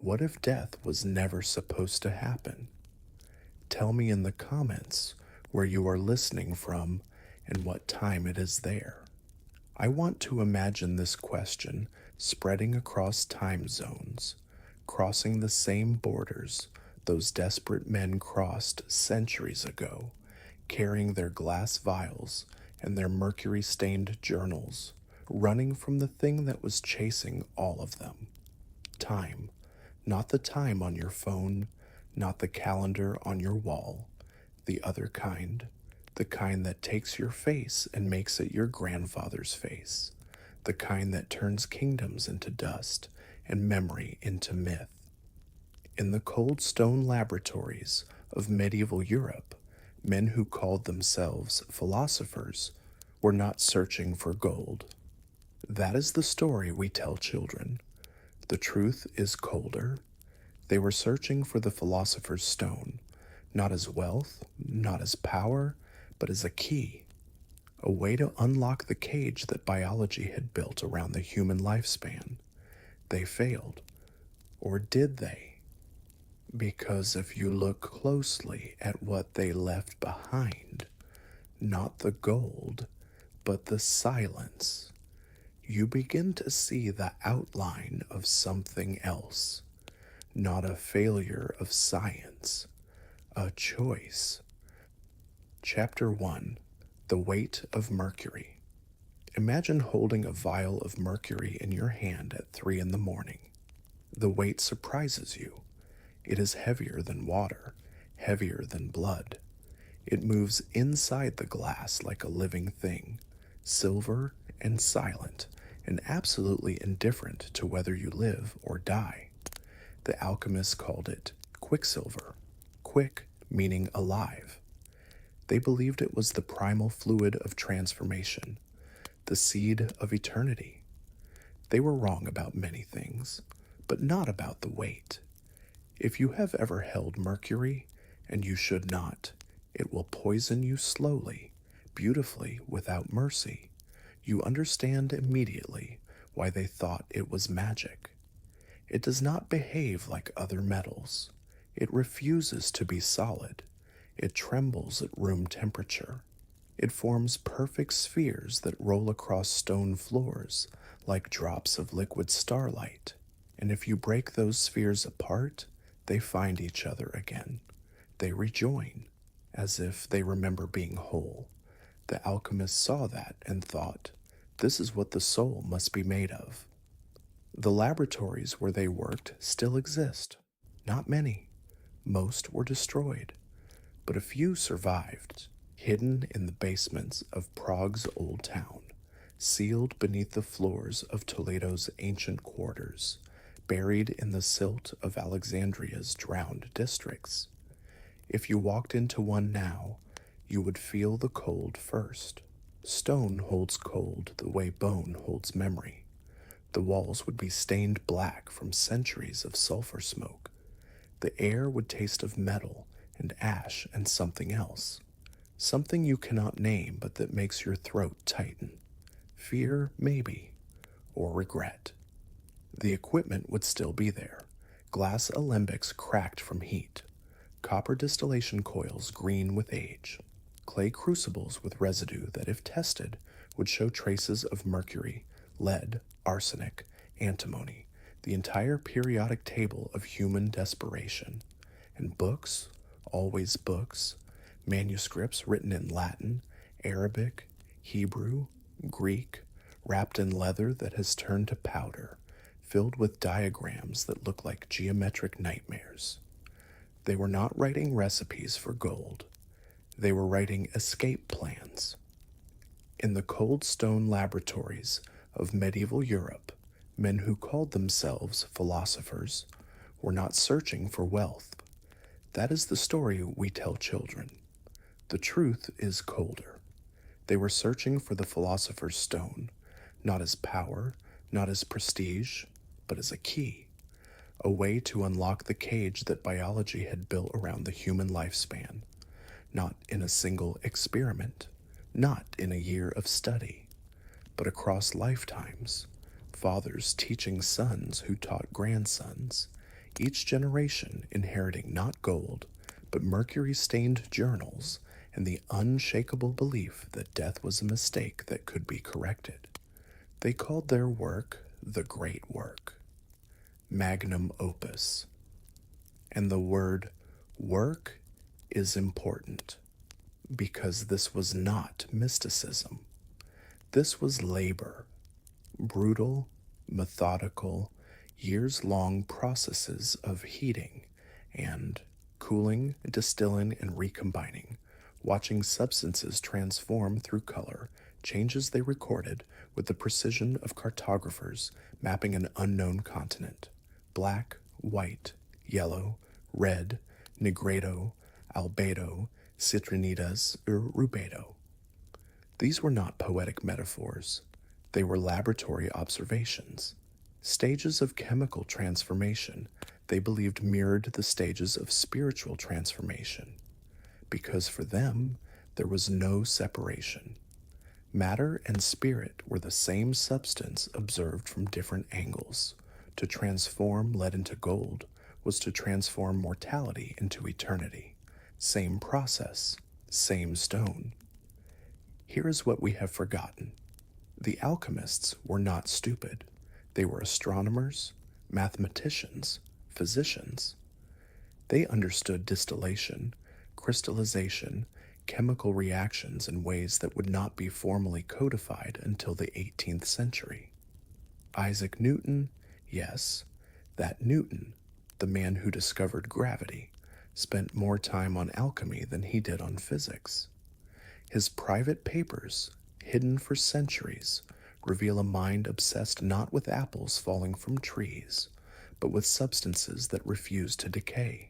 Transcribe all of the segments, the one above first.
What if death was never supposed to happen? Tell me in the comments where you are listening from and what time it is there. I want to imagine this question spreading across time zones, crossing the same borders those desperate men crossed centuries ago, carrying their glass vials and their mercury stained journals, running from the thing that was chasing all of them. Time. Not the time on your phone, not the calendar on your wall, the other kind, the kind that takes your face and makes it your grandfather's face, the kind that turns kingdoms into dust and memory into myth. In the cold stone laboratories of medieval Europe, men who called themselves philosophers were not searching for gold. That is the story we tell children. The truth is colder. They were searching for the philosopher's stone, not as wealth, not as power, but as a key, a way to unlock the cage that biology had built around the human lifespan. They failed. Or did they? Because if you look closely at what they left behind, not the gold, but the silence, you begin to see the outline of something else. Not a failure of science, a choice. Chapter 1. The Weight of Mercury. Imagine holding a vial of mercury in your hand at 3 in the morning. The weight surprises you. It is heavier than water, heavier than blood. It moves inside the glass like a living thing, silver and silent, and absolutely indifferent to whether you live or die. The alchemists called it quicksilver, quick meaning alive. They believed it was the primal fluid of transformation, the seed of eternity. They were wrong about many things, but not about the weight. If you have ever held mercury, and you should not, it will poison you slowly, beautifully, without mercy. You understand immediately why they thought it was magic. It does not behave like other metals. It refuses to be solid. It trembles at room temperature. It forms perfect spheres that roll across stone floors like drops of liquid starlight. And if you break those spheres apart, they find each other again. They rejoin, as if they remember being whole. The alchemists saw that and thought, this is what the soul must be made of. The laboratories where they worked still exist. Not many. Most were destroyed. But a few survived, hidden in the basements of Prague's old town, sealed beneath the floors of Toledo's ancient quarters, buried in the silt of Alexandria's drowned districts. If you walked into one now, you would feel the cold first. Stone holds cold the way bone holds memory. The walls would be stained black from centuries of sulfur smoke. The air would taste of metal and ash and something else. Something you cannot name but that makes your throat tighten. Fear, maybe, or regret. The equipment would still be there. Glass alembics cracked from heat. Copper distillation coils green with age. Clay crucibles with residue that, if tested, would show traces of mercury, lead, arsenic, antimony, the entire periodic table of human desperation. And books, always books, manuscripts written in Latin, Arabic, Hebrew, Greek, wrapped in leather that has turned to powder, filled with diagrams that look like geometric nightmares. They were not writing recipes for gold. They were writing escape plans. In the cold stone laboratories of medieval Europe, men who called themselves philosophers were not searching for wealth. That is the story we tell children. The truth is colder. They were searching for the philosopher's stone, not as power, not as prestige, but as a key, a way to unlock the cage that biology had built around the human lifespan, not in a single experiment, not in a year of study, but across lifetimes, fathers teaching sons who taught grandsons, each generation inheriting not gold, but mercury-stained journals and the unshakable belief that death was a mistake that could be corrected. They called their work the Great Work, magnum opus. And the word work is important because this was not mysticism. This was labor, brutal, methodical, years-long processes of heating and cooling, distilling, and recombining, watching substances transform through color, changes they recorded with the precision of cartographers mapping an unknown continent. Black, white, yellow, red, negredo, albedo, citrinitas, or rubedo. These were not poetic metaphors. They were laboratory observations. Stages of chemical transformation they believed mirrored the stages of spiritual transformation, because for them there was no separation. Matter and spirit were the same substance observed from different angles. To transform lead into gold was to transform mortality into eternity. Same process, same stone. Here is what we have forgotten. The alchemists were not stupid. They were astronomers, mathematicians, physicians. They understood distillation, crystallization, chemical reactions in ways that would not be formally codified until the 18th century. Isaac Newton, yes, that Newton, the man who discovered gravity, spent more time on alchemy than he did on physics. His private papers, hidden for centuries, reveal a mind obsessed not with apples falling from trees, but with substances that refuse to decay.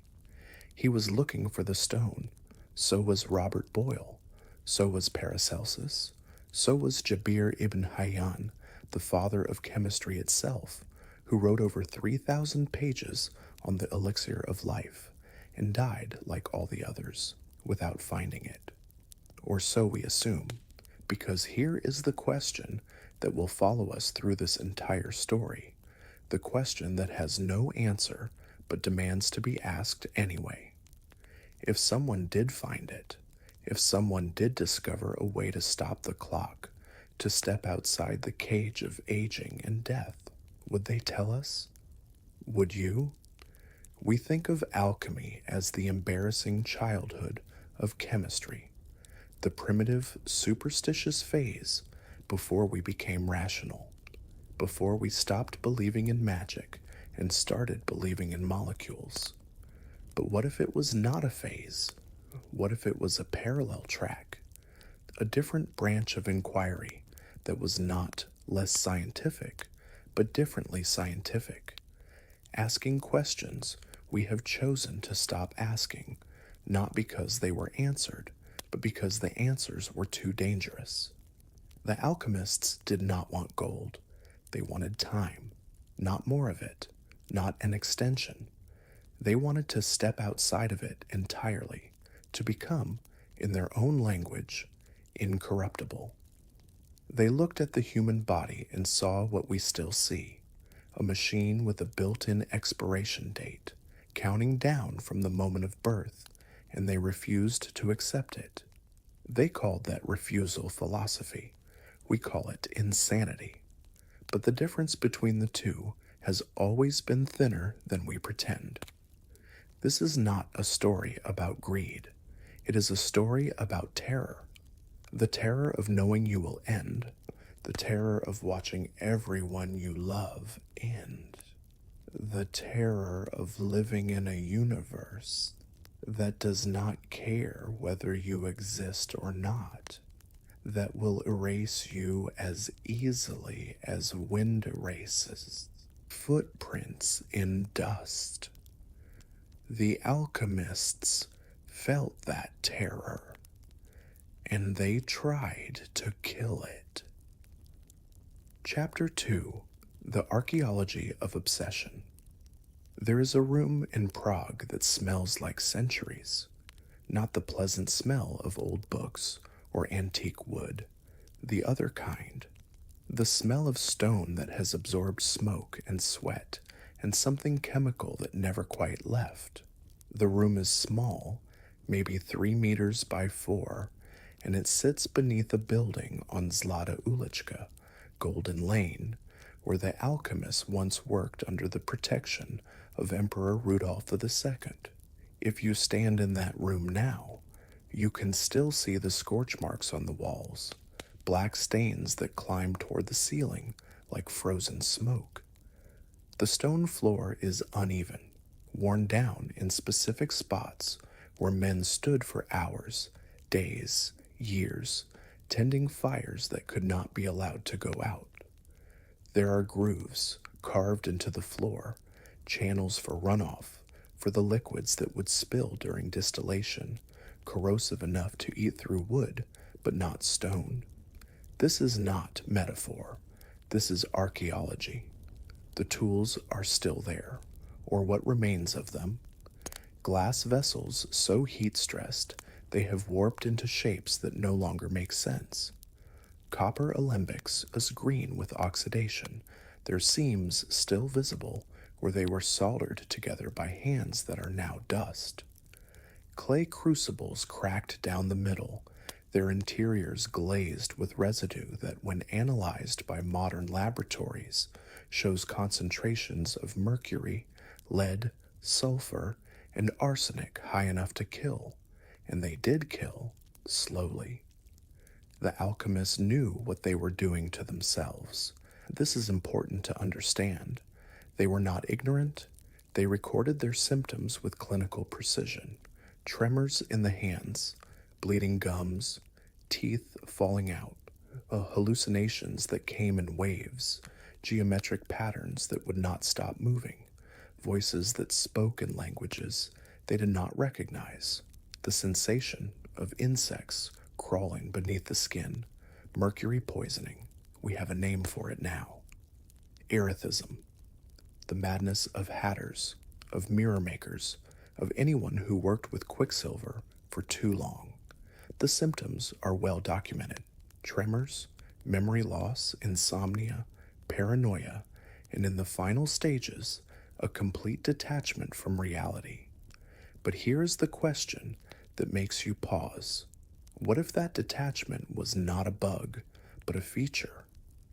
He was looking for the stone. So was Robert Boyle. So was Paracelsus. So was Jabir ibn Hayyan, the father of chemistry itself, who wrote over 3,000 pages on the elixir of life and died, like all the others, without finding it. Or so we assume, because here is the question that will follow us through this entire story, the question that has no answer but demands to be asked anyway. If someone did find it, if someone did discover a way to stop the clock, to step outside the cage of aging and death, would they tell us? Would you? We think of alchemy as the embarrassing childhood of chemistry, the primitive, superstitious phase before we became rational, before we stopped believing in magic and started believing in molecules. But what if it was not a phase? What if it was a parallel track? A different branch of inquiry that was not less scientific, but differently scientific. Asking questions we have chosen to stop asking, not because they were answered, but because the answers were too dangerous. The alchemists did not want gold. They wanted time, not more of it, not an extension. They wanted to step outside of it entirely, to become, in their own language, incorruptible. They looked at the human body and saw what we still see, a machine with a built-in expiration date, counting down from the moment of birth, and they refused to accept it. They called that refusal philosophy. We call it insanity. But the difference between the two has always been thinner than we pretend. This is not a story about greed. It is a story about terror. The terror of knowing you will end. The terror of watching everyone you love end. The terror of living in a universe that does not care whether you exist or not, that will erase you as easily as wind erases footprints in dust. The alchemists felt that terror, and they tried to kill it. Chapter 2: The Archaeology of Obsession. There is a room in Prague that smells like centuries, not the pleasant smell of old books or antique wood, the other kind, the smell of stone that has absorbed smoke and sweat and something chemical that never quite left. The room is small, maybe 3 meters by 4, and it sits beneath a building on Zlata Ulichka, Golden Lane, where the alchemists once worked under the protection of Emperor Rudolph II. If you stand in that room now, you can still see the scorch marks on the walls, black stains that climb toward the ceiling like frozen smoke. The stone floor is uneven, worn down in specific spots where men stood for hours, days, years, tending fires that could not be allowed to go out. There are grooves carved into the floor, channels for runoff, for the liquids that would spill during distillation, corrosive enough to eat through wood, but not stone. This is not metaphor. This is archaeology. The tools are still there, or what remains of them. Glass vessels so heat-stressed they have warped into shapes that no longer make sense. Copper alembics as green with oxidation, their seams still visible where they were soldered together by hands that are now dust. Clay crucibles cracked down the middle, their interiors glazed with residue that, when analyzed by modern laboratories, shows concentrations of mercury, lead, sulfur, and arsenic high enough to kill, and they did kill, slowly. The alchemists knew what they were doing to themselves. This is important to understand. They were not ignorant. They recorded their symptoms with clinical precision. Tremors in the hands, bleeding gums, teeth falling out, hallucinations that came in waves, geometric patterns that would not stop moving, voices that spoke in languages they did not recognize, the sensation of insects crawling beneath the skin, mercury poisoning. We have a name for it now. Erethism, the madness of hatters, of mirror makers, of anyone who worked with quicksilver for too long. The symptoms are well documented: tremors, memory loss, insomnia, paranoia, and in the final stages, a complete detachment from reality. But here is the question that makes you pause. What if that detachment was not a bug, but a feature?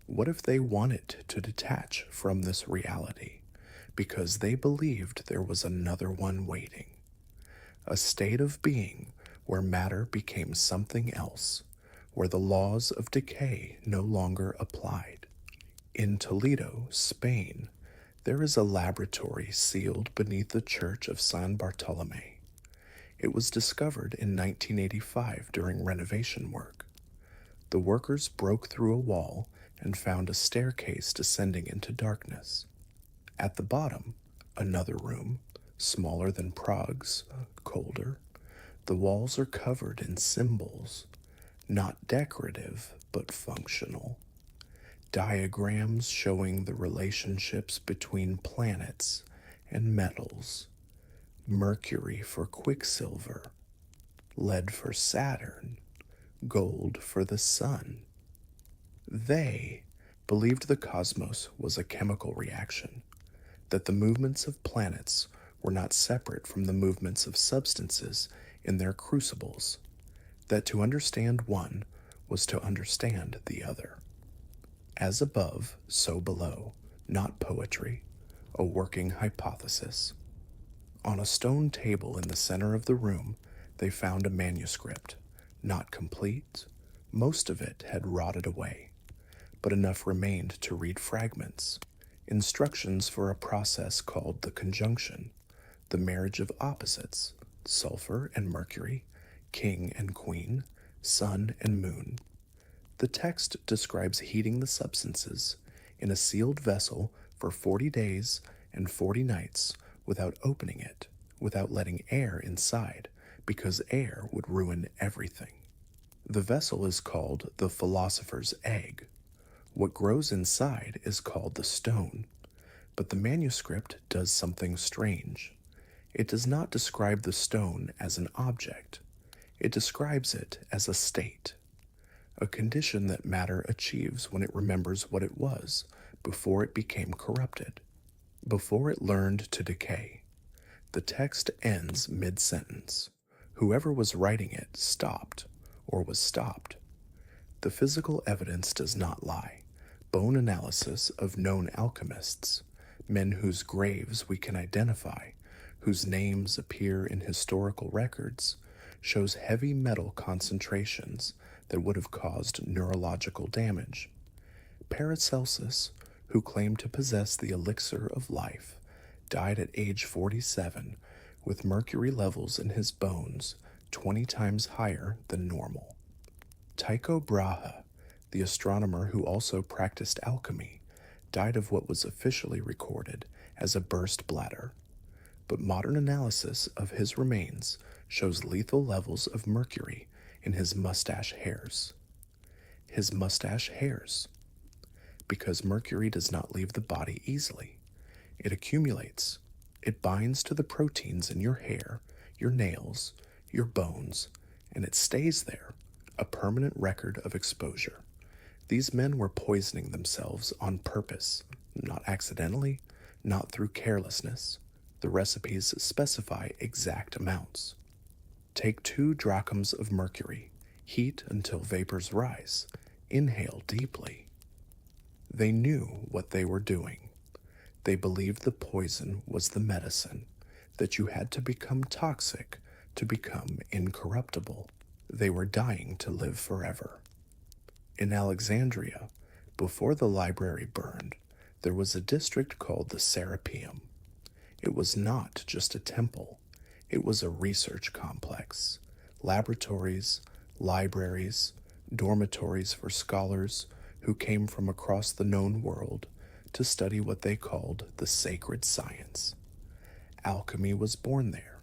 What if they wanted to detach from this reality because they believed there was another one waiting? A state of being where matter became something else, where the laws of decay no longer applied. In Toledo, Spain, there is a laboratory sealed beneath the church of San Bartolome. It was discovered in 1985 during renovation work. The workers broke through a wall and found a staircase descending into darkness. At the bottom, another room, smaller than Prague's, colder. The walls are covered in symbols, not decorative, but functional. Diagrams showing the relationships between planets and metals. Mercury for Quicksilver, lead for Saturn, gold for the Sun. They believed the cosmos was a chemical reaction, that the movements of planets were not separate from the movements of substances in their crucibles, that to understand one was to understand the other. As above, so below, not poetry, a working hypothesis. On a stone table in the center of the room, they found a manuscript, not complete. Most of it had rotted away, but enough remained to read fragments, instructions for a process called the conjunction, the marriage of opposites, sulfur and mercury, king and queen, sun and moon. The text describes heating the substances in a sealed vessel for 40 days and 40 nights without opening it, without letting air inside, because air would ruin everything. The vessel is called the philosopher's egg. What grows inside is called the stone. But the manuscript does something strange. It does not describe the stone as an object. It describes it as a state, a condition that matter achieves when it remembers what it was before it became corrupted. Before it learned to decay, the text ends mid-sentence. Whoever was writing it stopped, or was stopped. The physical evidence does not lie. Bone analysis of known alchemists, men whose graves we can identify, whose names appear in historical records, shows heavy metal concentrations that would have caused neurological damage. Paracelsus, who claimed to possess the elixir of life, died at age 47 with mercury levels in his bones 20 times higher than normal. Tycho Brahe, the astronomer who also practiced alchemy, died of what was officially recorded as a burst bladder, but modern analysis of his remains shows lethal levels of mercury in his mustache hairs. His mustache hairs. Because mercury does not leave the body easily. It accumulates. It binds to the proteins in your hair, your nails, your bones, and it stays there, a permanent record of exposure. These men were poisoning themselves on purpose, not accidentally, not through carelessness. The recipes specify exact amounts. Take 2 drachms of mercury, heat until vapors rise, inhale deeply. They knew what they were doing. They believed the poison was the medicine, that you had to become toxic to become incorruptible. They were dying to live forever. In Alexandria, before the library burned, there was a district called the Serapeum. It was not just a temple, it was a research complex. Laboratories, libraries, dormitories for scholars who came from across the known world to study what they called the sacred science. Alchemy was born there,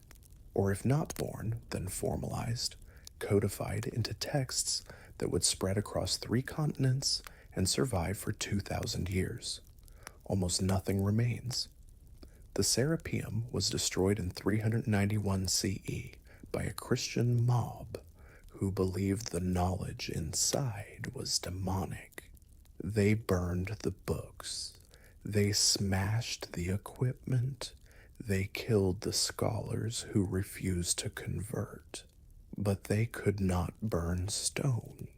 or if not born, then formalized, codified into texts that would spread across 3 continents and survive for 2,000 years. Almost nothing remains. The Serapeum was destroyed in 391 CE by a Christian mob who believed the knowledge inside was demonic. They burned the books. They smashed the equipment. They killed the scholars who refused to convert. But they could not burn stone.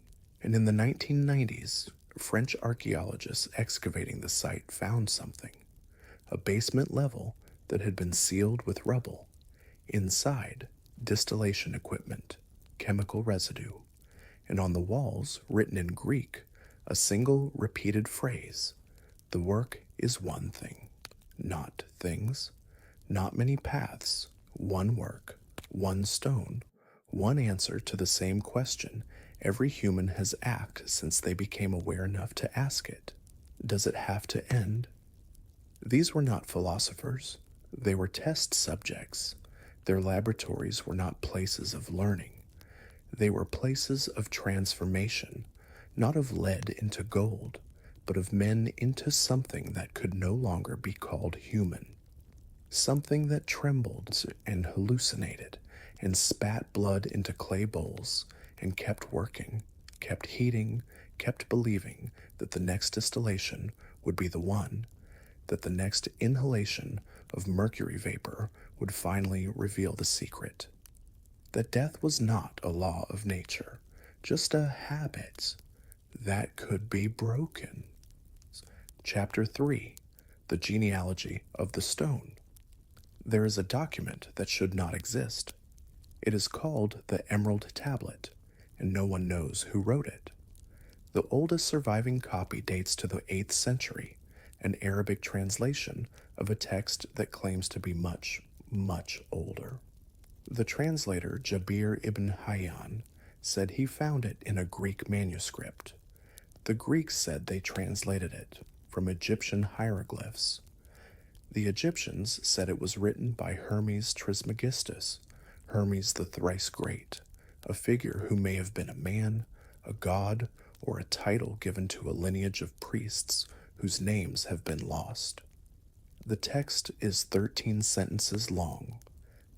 And in the 1990s, French archaeologists excavating the site found something. A basement level that had been sealed with rubble. Inside, distillation equipment, chemical residue, and on the walls, written in Greek, a single repeated phrase: the work is one thing, not things, not many paths, one work, one stone, one answer to the same question every human has asked since they became aware enough to ask it. Does it have to end? These were not philosophers. They were test subjects. Their laboratories were not places of learning. They were places of transformation, not of lead into gold, but of men into something that could no longer be called human. Something that trembled and hallucinated and spat blood into clay bowls and kept working, kept heating, kept believing that the next distillation would be the one, that the next inhalation of mercury vapor would finally reveal the secret. That death was not a law of nature, just a habit that could be broken. Chapter 3: The Genealogy of the Stone. There is a document that should not exist. It is called the Emerald Tablet, and no one knows who wrote it. The oldest surviving copy dates to the 8th century, an Arabic translation of a text that claims to be much, much older. The translator, Jabir ibn Hayyan, said he found it in a Greek manuscript. The Greeks said they translated it from Egyptian hieroglyphs. The Egyptians said it was written by Hermes Trismegistus, Hermes the thrice great, a figure who may have been a man, a god, or a title given to a lineage of priests whose names have been lost. The text is 13 sentences long,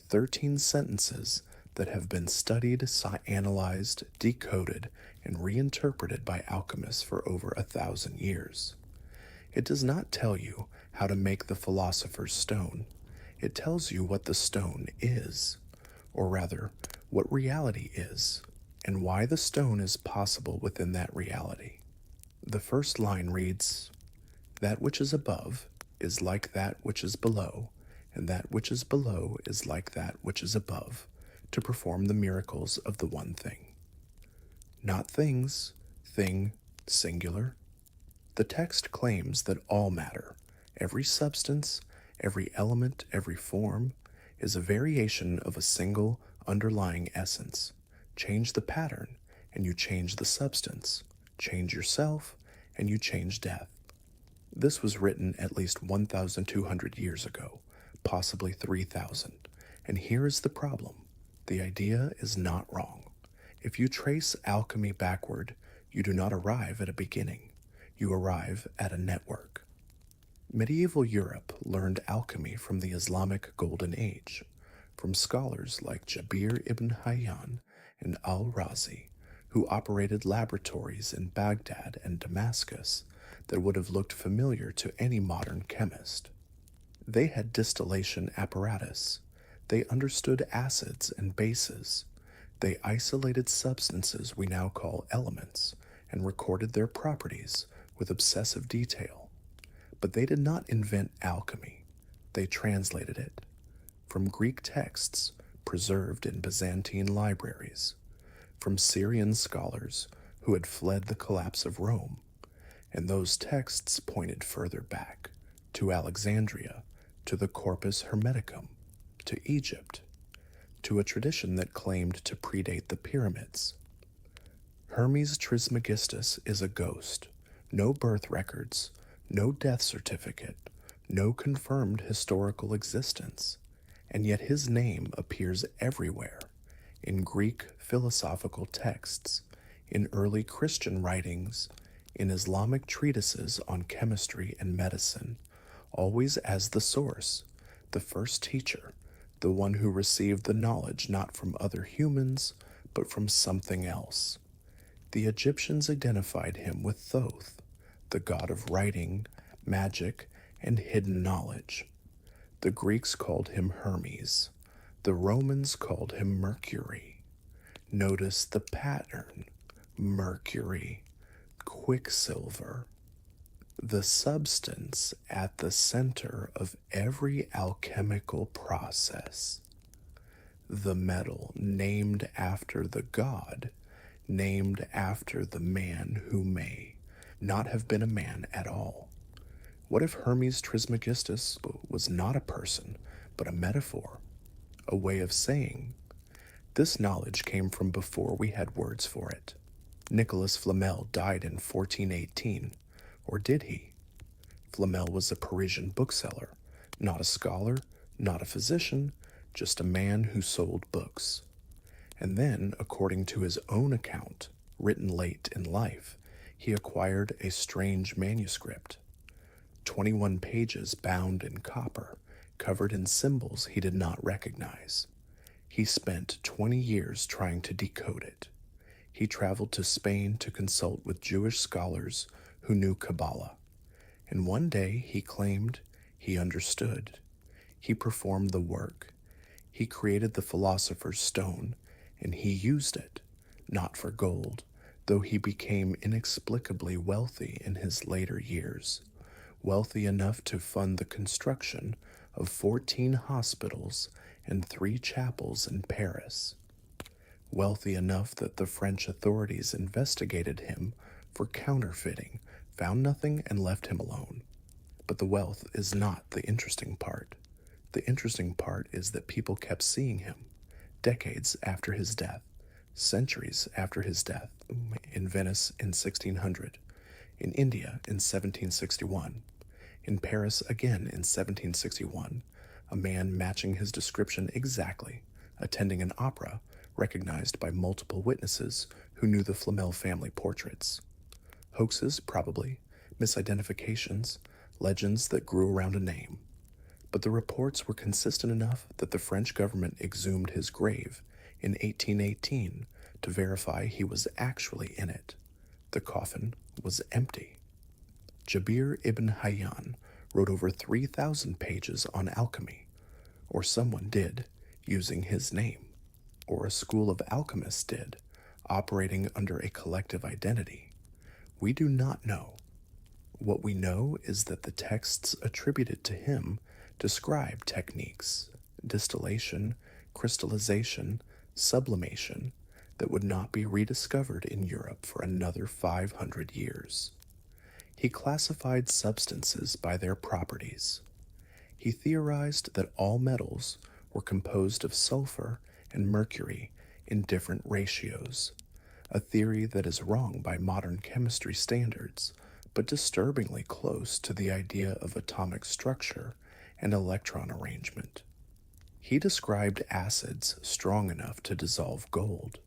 13 sentences that have been studied, analyzed, decoded, and reinterpreted by alchemists for over 1,000 years. It does not tell you how to make the Philosopher's Stone. It tells you what the stone is, or rather, what reality is, and why the stone is possible within that reality. The first line reads, "That which is above is like that which is below, and that which is below is like that which is above, to perform the miracles of the one thing." Not things, thing, singular. The text claims that all matter, every substance, every element, every form, is a variation of a single underlying essence. Change the pattern, and you change the substance. Change yourself, and you change death. This was written at least 1,200 years ago, possibly 3,000. And here is the problem. The idea is not wrong. If you trace alchemy backward, you do not arrive at a beginning. You arrive at a network. Medieval Europe learned alchemy from the Islamic Golden Age, from scholars like Jabir ibn Hayyan and al-Razi, who operated laboratories in Baghdad and Damascus that would have looked familiar to any modern chemist. They had distillation apparatus. They understood acids and bases. They isolated substances we now call elements and recorded their properties with obsessive detail. But they did not invent alchemy. They translated it from Greek texts preserved in Byzantine libraries, from Syrian scholars who had fled the collapse of Rome, and those texts pointed further back, to Alexandria, to the Corpus Hermeticum, to Egypt, to a tradition that claimed to predate the pyramids. Hermes Trismegistus is a ghost, no birth records, no death certificate, no confirmed historical existence, and yet his name appears everywhere, in Greek philosophical texts, in early Christian writings, in Islamic treatises on chemistry and medicine, always as the source, the first teacher, the one who received the knowledge not from other humans, but from something else. The Egyptians identified him with Thoth, the god of writing, magic, and hidden knowledge. The Greeks called him Hermes. The Romans called him Mercury. Notice the pattern: mercury, quicksilver. The substance at the center of every alchemical process. The metal named after the god, named after the man who may not have been a man at all. What if Hermes Trismegistus was not a person, but a metaphor, a way of saying? This knowledge came from before we had words for it. Nicholas Flamel died in 1418, or did he? Flamel was a Parisian bookseller, not a scholar, not a physician, just a man who sold books. And then, according to his own account, written late in life, he acquired a strange manuscript. 21 pages bound in copper, covered in symbols he did not recognize. He spent 20 years trying to decode it. He traveled to Spain to consult with Jewish scholars who knew Kabbalah. And one day he claimed he understood. He performed the work. He created the Philosopher's Stone, and he used it, not for gold, though he became inexplicably wealthy in his later years, wealthy enough to fund the construction of 14 hospitals and 3 chapels in Paris, wealthy enough that the French authorities investigated him for counterfeiting, found nothing, and left him alone. But the wealth is not the interesting part. The interesting part is that people kept seeing him, decades after his death, centuries after his death, in Venice in 1600, in India in 1761, in Paris again in 1761, a man matching his description exactly, attending an opera recognized by multiple witnesses who knew the Flamel family portraits. Hoaxes, probably, misidentifications, legends that grew around a name. But the reports were consistent enough that the French government exhumed his grave in 1818 to verify he was actually in it. The coffin was empty. Jabir ibn Hayyan wrote over 3,000 pages on alchemy, or someone did, using his name, or a school of alchemists did, operating under a collective identity. We do not know. What we know is that the texts attributed to him describe techniques, distillation, crystallization, sublimation, that would not be rediscovered in Europe for another 500 years. He classified substances by their properties. He theorized that all metals were composed of sulfur and mercury in different ratios, a theory that is wrong by modern chemistry standards, but disturbingly close to the idea of atomic structure and electron arrangement. He described acids strong enough to dissolve gold.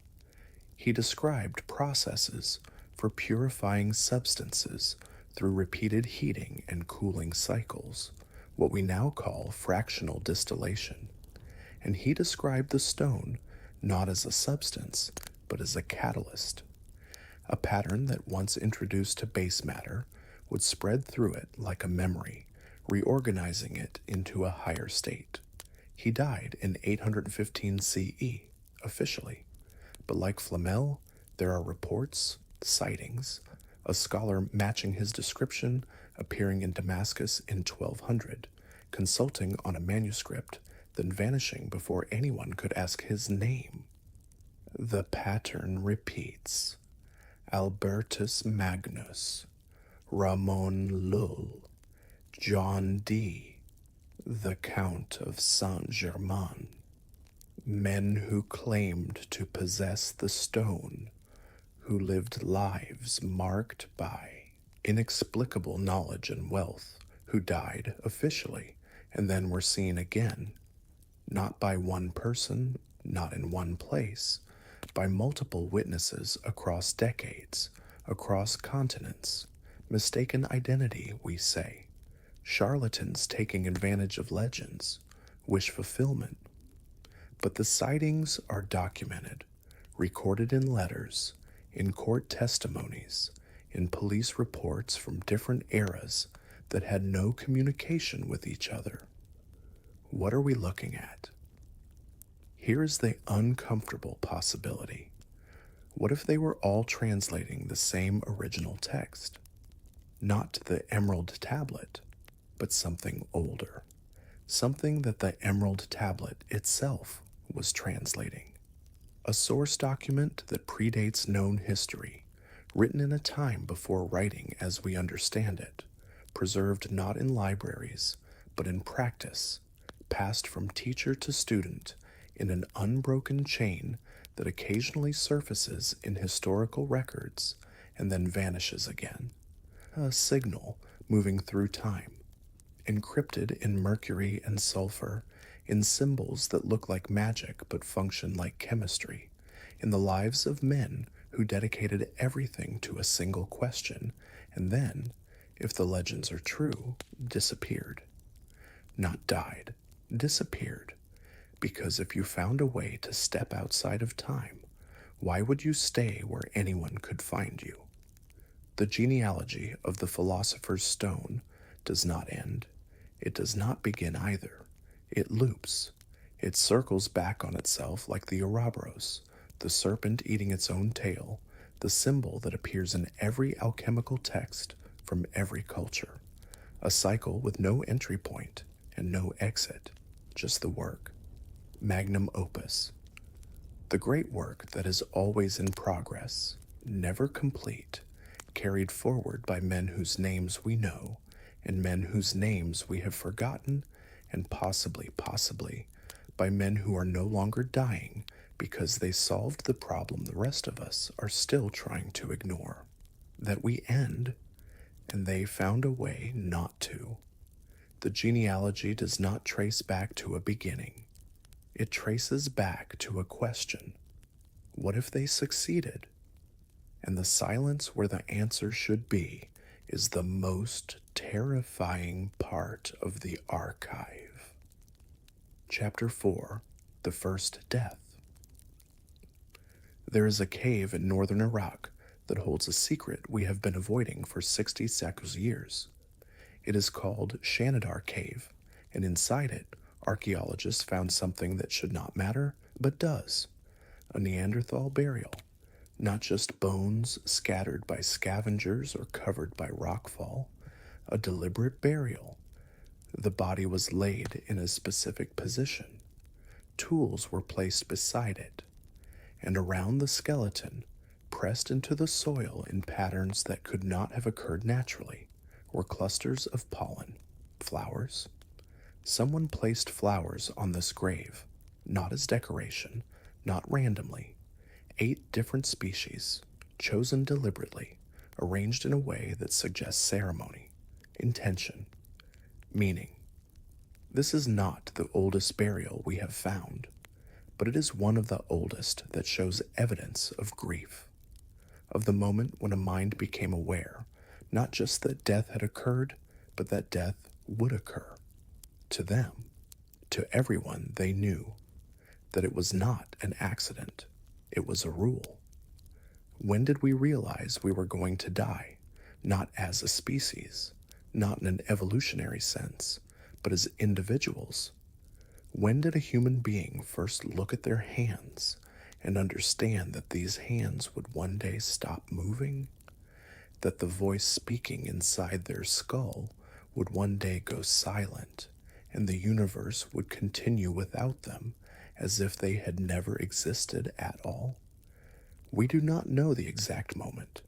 He described processes for purifying substances through repeated heating and cooling cycles, what we now call fractional distillation. And he described the stone not as a substance, but as a catalyst, a pattern that once introduced to base matter would spread through it like a memory, reorganizing it into a higher state. He died in 815 CE, officially, but like Flamel, there are reports, sightings, a scholar matching his description appearing in Damascus in 1200, consulting on a manuscript, then vanishing before anyone could ask his name. The pattern repeats. Albertus Magnus, Ramon Lull, John Dee, the Count of Saint-Germain, men who claimed to possess the stone, who lived lives marked by inexplicable knowledge and wealth, who died officially and then were seen again, not by one person, not in one place, by multiple witnesses across decades, across continents. Mistaken identity, we say. Charlatans taking advantage of legends, wish fulfillment. But the sightings are documented, recorded in letters, in court testimonies, in police reports from different eras that had no communication with each other. What are we looking at? Here is the uncomfortable possibility. What if they were all translating the same original text? Not the Emerald Tablet, but something older. Something that the Emerald Tablet itself was translating. A source document that predates known history, written in a time before writing as we understand it, preserved not in libraries, but in practice, passed from teacher to student in an unbroken chain that occasionally surfaces in historical records and then vanishes again. A signal moving through time, encrypted in mercury and sulfur, in symbols that look like magic but function like chemistry, in the lives of men who dedicated everything to a single question, and then, if the legends are true, disappeared. Not died, disappeared. Because if you found a way to step outside of time, why would you stay where anyone could find you? The genealogy of the Philosopher's Stone does not end. It does not begin either. It loops. It circles back on itself like the Ouroboros, the serpent eating its own tail, the symbol that appears in every alchemical text from every culture. A cycle with no entry point and no exit, just the work. Magnum opus. The great work that is always in progress, never complete, carried forward by men whose names we know, and men whose names we have forgotten, and possibly, by men who are no longer dying because they solved the problem the rest of us are still trying to ignore. That we end, and they found a way not to. The genealogy does not trace back to a beginning. It traces back to a question. What if they succeeded? And the silence where the answer should be is the most terrifying part of the archive. Chapter 4, The First Death. There is a cave in northern Iraq that holds a secret we have been avoiding for 60 years. It is called Shanidar Cave, and inside it, archaeologists found something that should not matter, but does: a Neanderthal burial. Not just bones scattered by scavengers or covered by rockfall, a deliberate burial. The body was laid in a specific position. Tools were placed beside it, and around the skeleton, pressed into the soil in patterns that could not have occurred naturally, were clusters of pollen, flowers. Someone placed flowers on this grave, not as decoration, not randomly. 8 different species, chosen deliberately, arranged in a way that suggests ceremony, intention, meaning. This is not the oldest burial we have found, but it is one of the oldest that shows evidence of grief, of the moment when a mind became aware, not just that death had occurred, but that death would occur. To them, to everyone they knew, that it was not an accident, it was a rule. When did we realize we were going to die, not as a species, not in an evolutionary sense, but as individuals? When did a human being first look at their hands and understand that these hands would one day stop moving? That the voice speaking inside their skull would one day go silent, and the universe would continue without them as if they had never existed at all? We do not know the exact moment,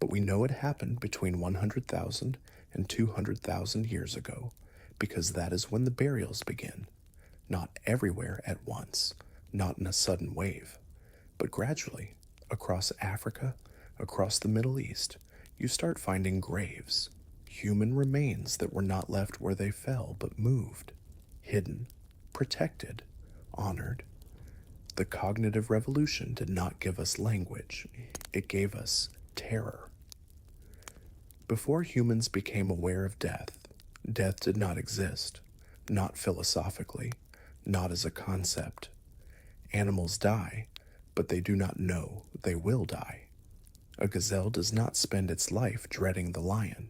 but we know it happened between 100,000 and 200,000 years ago, because that is when the burials begin. Not everywhere at once, not in a sudden wave, but gradually, across Africa, across the Middle East, you start finding graves, human remains that were not left where they fell, but moved, hidden, protected, honored. The cognitive revolution did not give us language, it gave us terror. Before humans became aware of death, death did not exist, not philosophically, not as a concept. Animals die, but they do not know they will die. A gazelle does not spend its life dreading the lion.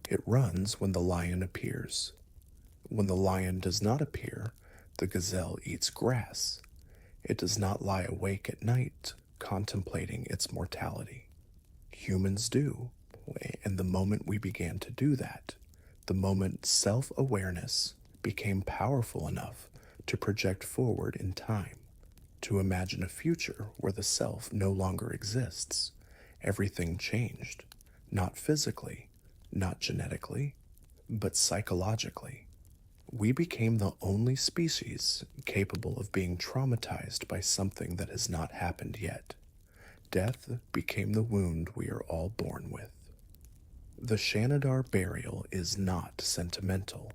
It runs when the lion appears. When the lion does not appear, the gazelle eats grass. It does not lie awake at night contemplating its mortality. Humans do, and the moment we began to do that, the moment self-awareness became powerful enough to project forward in time, to imagine a future where the self no longer exists, everything changed, not physically, not genetically, but psychologically. We became the only species capable of being traumatized by something that has not happened yet. Death became the wound we are all born with. The Shanidar burial is not sentimental.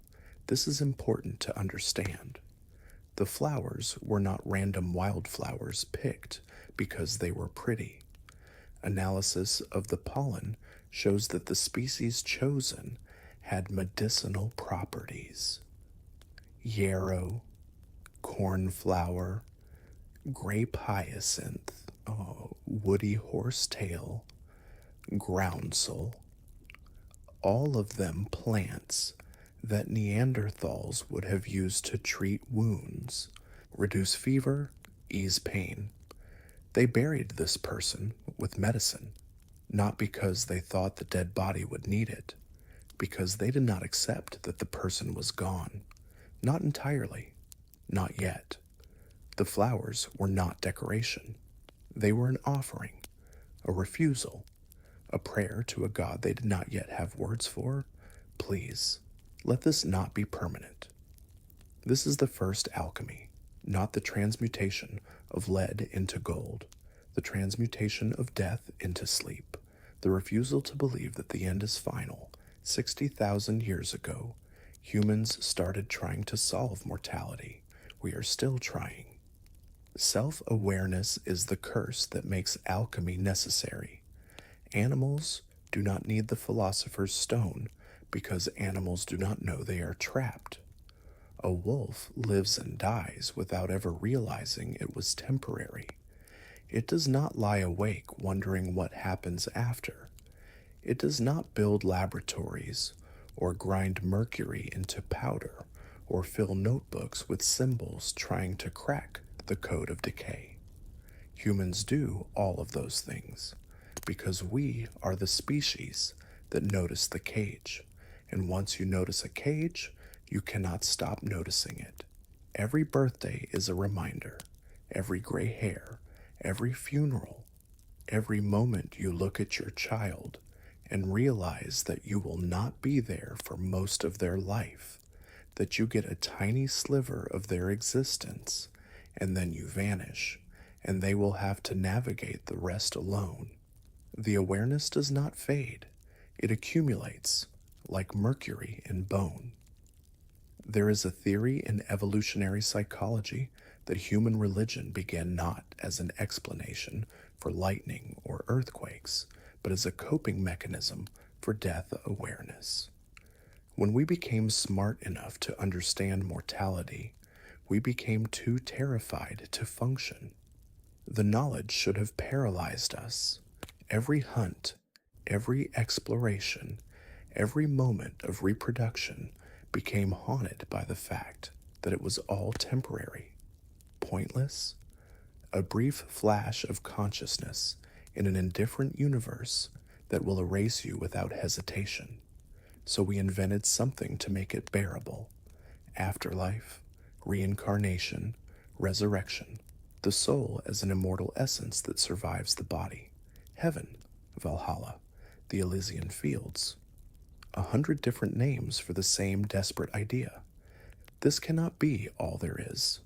This is important to understand. The flowers were not random wildflowers picked because they were pretty. Analysis of the pollen shows that the species chosen had medicinal properties. Yarrow, cornflower, grape hyacinth, woody horsetail, groundsel, all of them plants that Neanderthals would have used to treat wounds, reduce fever, ease pain. They buried this person with medicine, not because they thought the dead body would need it, because they did not accept that the person was gone. Not entirely, not yet. The flowers were not decoration. They were an offering, a refusal, a prayer to a god they did not yet have words for. Please, let this not be permanent. This is the first alchemy, not the transmutation of lead into gold, the transmutation of death into sleep, the refusal to believe that the end is final. 60,000 years ago, humans started trying to solve mortality. We are still trying. Self-awareness is the curse that makes alchemy necessary. Animals do not need the philosopher's stone because animals do not know they are trapped. A wolf lives and dies without ever realizing it was temporary. It does not lie awake wondering what happens after. It does not build laboratories or grind mercury into powder, or fill notebooks with symbols trying to crack the code of decay. Humans do all of those things because we are the species that notice the cage. And once you notice a cage, you cannot stop noticing it. Every birthday is a reminder. Every gray hair, every funeral, every moment you look at your child and realize that you will not be there for most of their life, that you get a tiny sliver of their existence, and then you vanish, and they will have to navigate the rest alone. The awareness does not fade, it accumulates like mercury in bone. There is a theory in evolutionary psychology that human religion began not as an explanation for lightning or earthquakes, but as a coping mechanism for death awareness. When we became smart enough to understand mortality, we became too terrified to function. The knowledge should have paralyzed us. Every hunt, every exploration, every moment of reproduction became haunted by the fact that it was all temporary, pointless, a brief flash of consciousness in an indifferent universe that will erase you without hesitation. So we invented something to make it bearable: afterlife, reincarnation, resurrection, the soul as an immortal essence that survives the body, heaven, Valhalla, the Elysian fields. 100 different names for the same desperate idea. This cannot be all there is.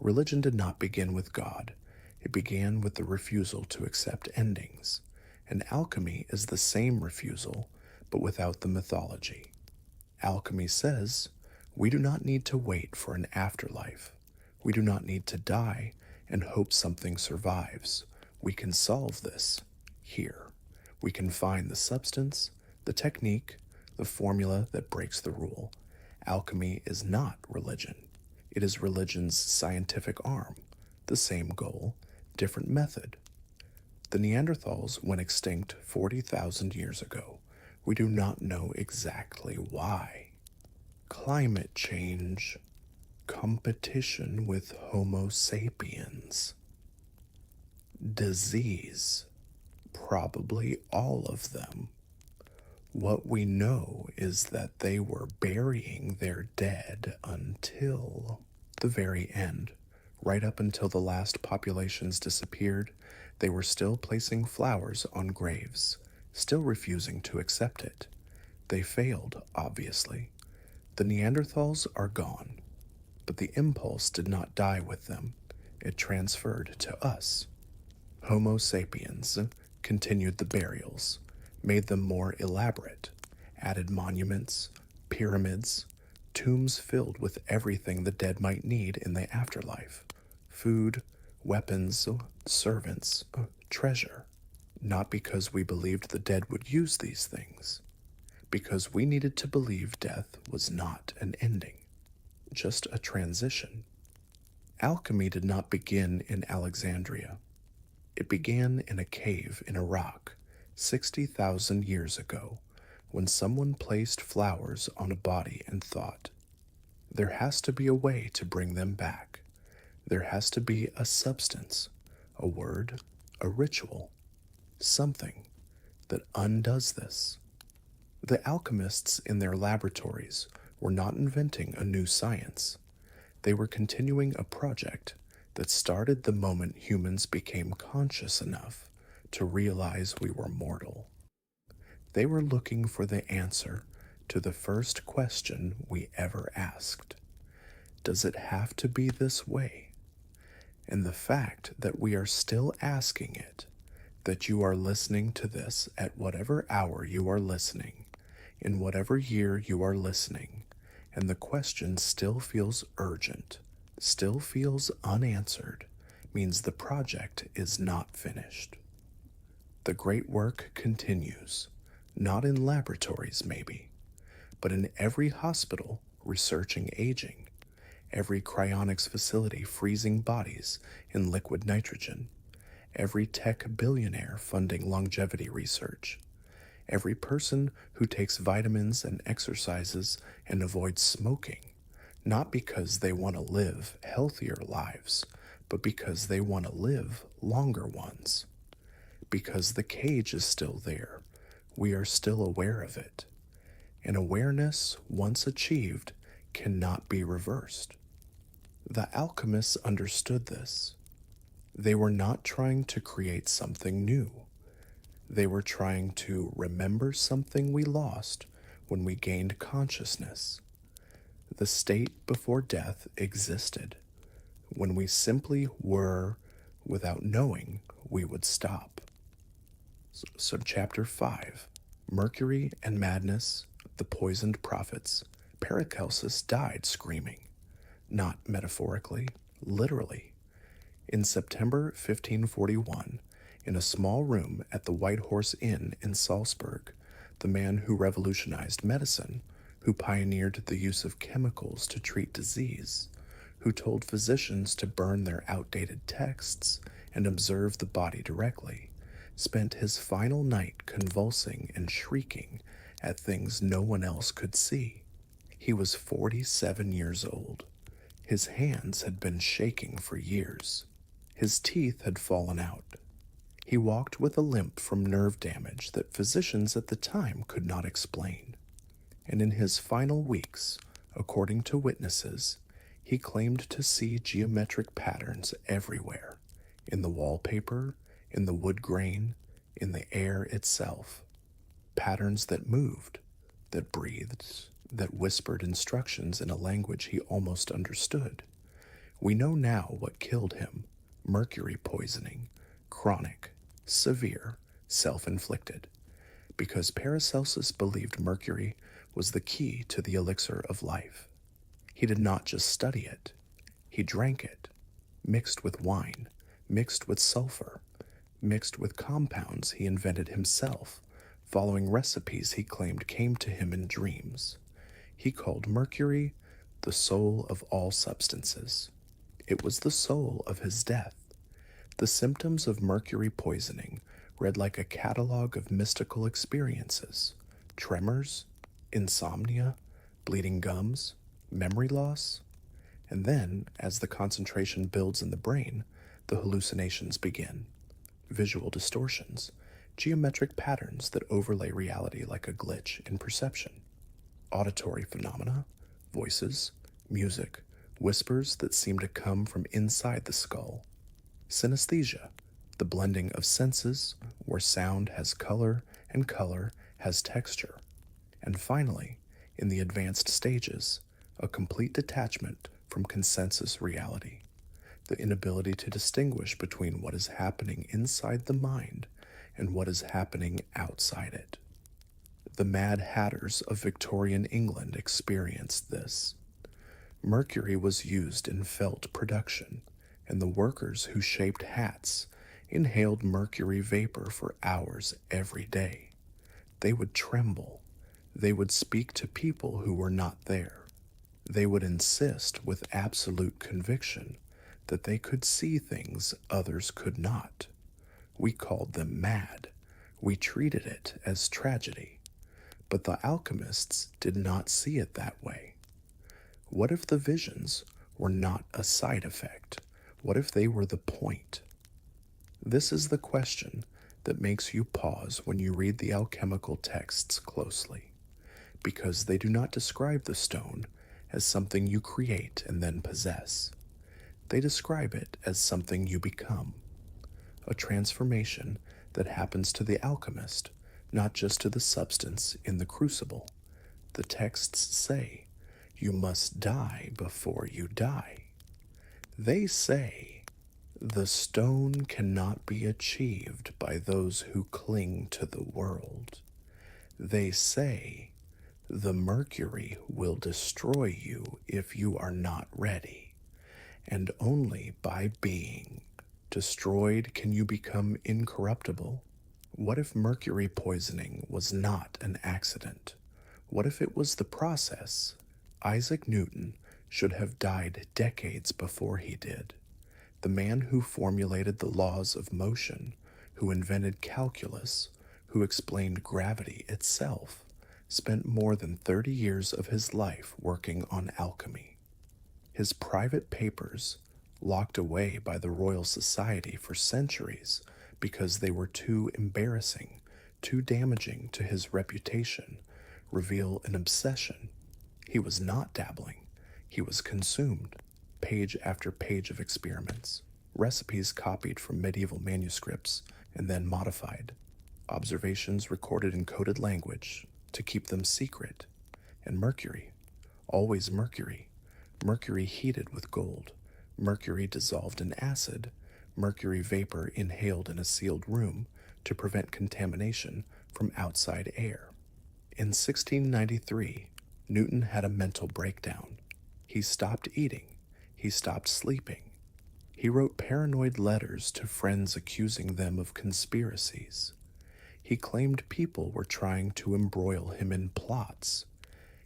Religion did not begin with God. It began with the refusal to accept endings. And alchemy is the same refusal, but without the mythology. Alchemy says, we do not need to wait for an afterlife. We do not need to die and hope something survives. We can solve this here. We can find the substance, the technique, the formula that breaks the rule. Alchemy is not religion. It is religion's scientific arm. The same goal, different method. The Neanderthals went extinct 40,000 years ago. We do not know exactly why. Climate change, competition with Homo sapiens, disease, probably all of them. What we know is that they were burying their dead until the very end. Right up until the last populations disappeared, they were still placing flowers on graves, still refusing to accept it. They failed, obviously. The Neanderthals are gone, but the impulse did not die with them. It transferred to us. Homo sapiens continued the burials, made them more elaborate, added monuments, pyramids, tombs filled with everything the dead might need in the afterlife: food, weapons, servants, treasure. Not because we believed the dead would use these things, because we needed to believe death was not an ending, just a transition. Alchemy did not begin in Alexandria. It began in a cave in Iraq 60,000 years ago, when someone placed flowers on a body and thought, there has to be a way to bring them back. There has to be a substance, a word, a ritual, something that undoes this. The alchemists in their laboratories were not inventing a new science. They were continuing a project that started the moment humans became conscious enough to realize we were mortal. They were looking for the answer to the first question we ever asked. Does it have to be this way? And the fact that we are still asking it, that you are listening to this at whatever hour you are listening, in whatever year you are listening, and the question still feels urgent, still feels unanswered, means the project is not finished. The great work continues, not in laboratories maybe, but in every hospital researching aging, every cryonics facility freezing bodies in liquid nitrogen, every tech billionaire funding longevity research, every person who takes vitamins and exercises and avoids smoking, not because they want to live healthier lives, but because they want to live longer ones. Because the cage is still there, we are still aware of it. And awareness, once achieved, cannot be reversed. The alchemists understood this. They were not trying to create something new. They were trying to remember something we lost when we gained consciousness. The state before death existed. When we simply were, without knowing, we would stop. So Chapter 5, Mercury and Madness, the Poisoned Prophets. Paracelsus died screaming. Not metaphorically, literally. In September 1541, in a small room at the White Horse Inn in Salzburg, the man who revolutionized medicine, who pioneered the use of chemicals to treat disease, who told physicians to burn their outdated texts and observe the body directly, spent his final night convulsing and shrieking at things no one else could see. He was 47 years old. His hands had been shaking for years. His teeth had fallen out. He walked with a limp from nerve damage that physicians at the time could not explain. And in his final weeks, according to witnesses, he claimed to see geometric patterns everywhere, in the wallpaper, in the wood grain, in the air itself. Patterns that moved, that breathed, that whispered instructions in a language he almost understood. We know now what killed him: mercury poisoning, chronic, severe, self-inflicted, because Paracelsus believed mercury was the key to the elixir of life. He did not just study it, he drank it, mixed with wine, mixed with sulfur, mixed with compounds he invented himself, following recipes he claimed came to him in dreams. He called mercury the soul of all substances. It was the soul of his death. The symptoms of mercury poisoning read like a catalog of mystical experiences: tremors, insomnia, bleeding gums, memory loss. And then, as the concentration builds in the brain, the hallucinations begin: visual distortions, geometric patterns that overlay reality like a glitch in perception, auditory phenomena, voices, music, whispers that seem to come from inside the skull, synesthesia, the blending of senses where sound has color and color has texture, and finally, in the advanced stages, a complete detachment from consensus reality, the inability to distinguish between what is happening inside the mind and what is happening outside it. The Mad Hatters of Victorian England experienced this. Mercury was used in felt production, and the workers who shaped hats inhaled mercury vapor for hours every day. They would tremble. They would speak to people who were not there. They would insist with absolute conviction that they could see things others could not. We called them mad. We treated it as tragedy. But the alchemists did not see it that way. What if the visions were not a side effect? What if they were the point? This is the question that makes you pause when you read the alchemical texts closely, because they do not describe the stone as something you create and then possess. They describe it as something you become, a transformation that happens to the alchemist, not just to the substance in the crucible. The texts say, you must die before you die. They say, the stone cannot be achieved by those who cling to the world. They say, the mercury will destroy you if you are not ready, and only by being destroyed can you become incorruptible. What if mercury poisoning was not an accident? What if it was the process? Isaac Newton should have died decades before he did. The man who formulated the laws of motion, who invented calculus, who explained gravity itself, spent more than 30 years of his life working on alchemy. His private papers, locked away by the Royal Society for centuries because they were too embarrassing, too damaging to his reputation, reveal an obsession. He was not dabbling, he was consumed, page after page of experiments, recipes copied from medieval manuscripts and then modified, observations recorded in coded language to keep them secret, and mercury, always mercury, mercury heated with gold, mercury dissolved in acid, mercury vapor inhaled in a sealed room to prevent contamination from outside air. In 1693, Newton had a mental breakdown. He stopped eating. He stopped sleeping. He wrote paranoid letters to friends accusing them of conspiracies. He claimed people were trying to embroil him in plots.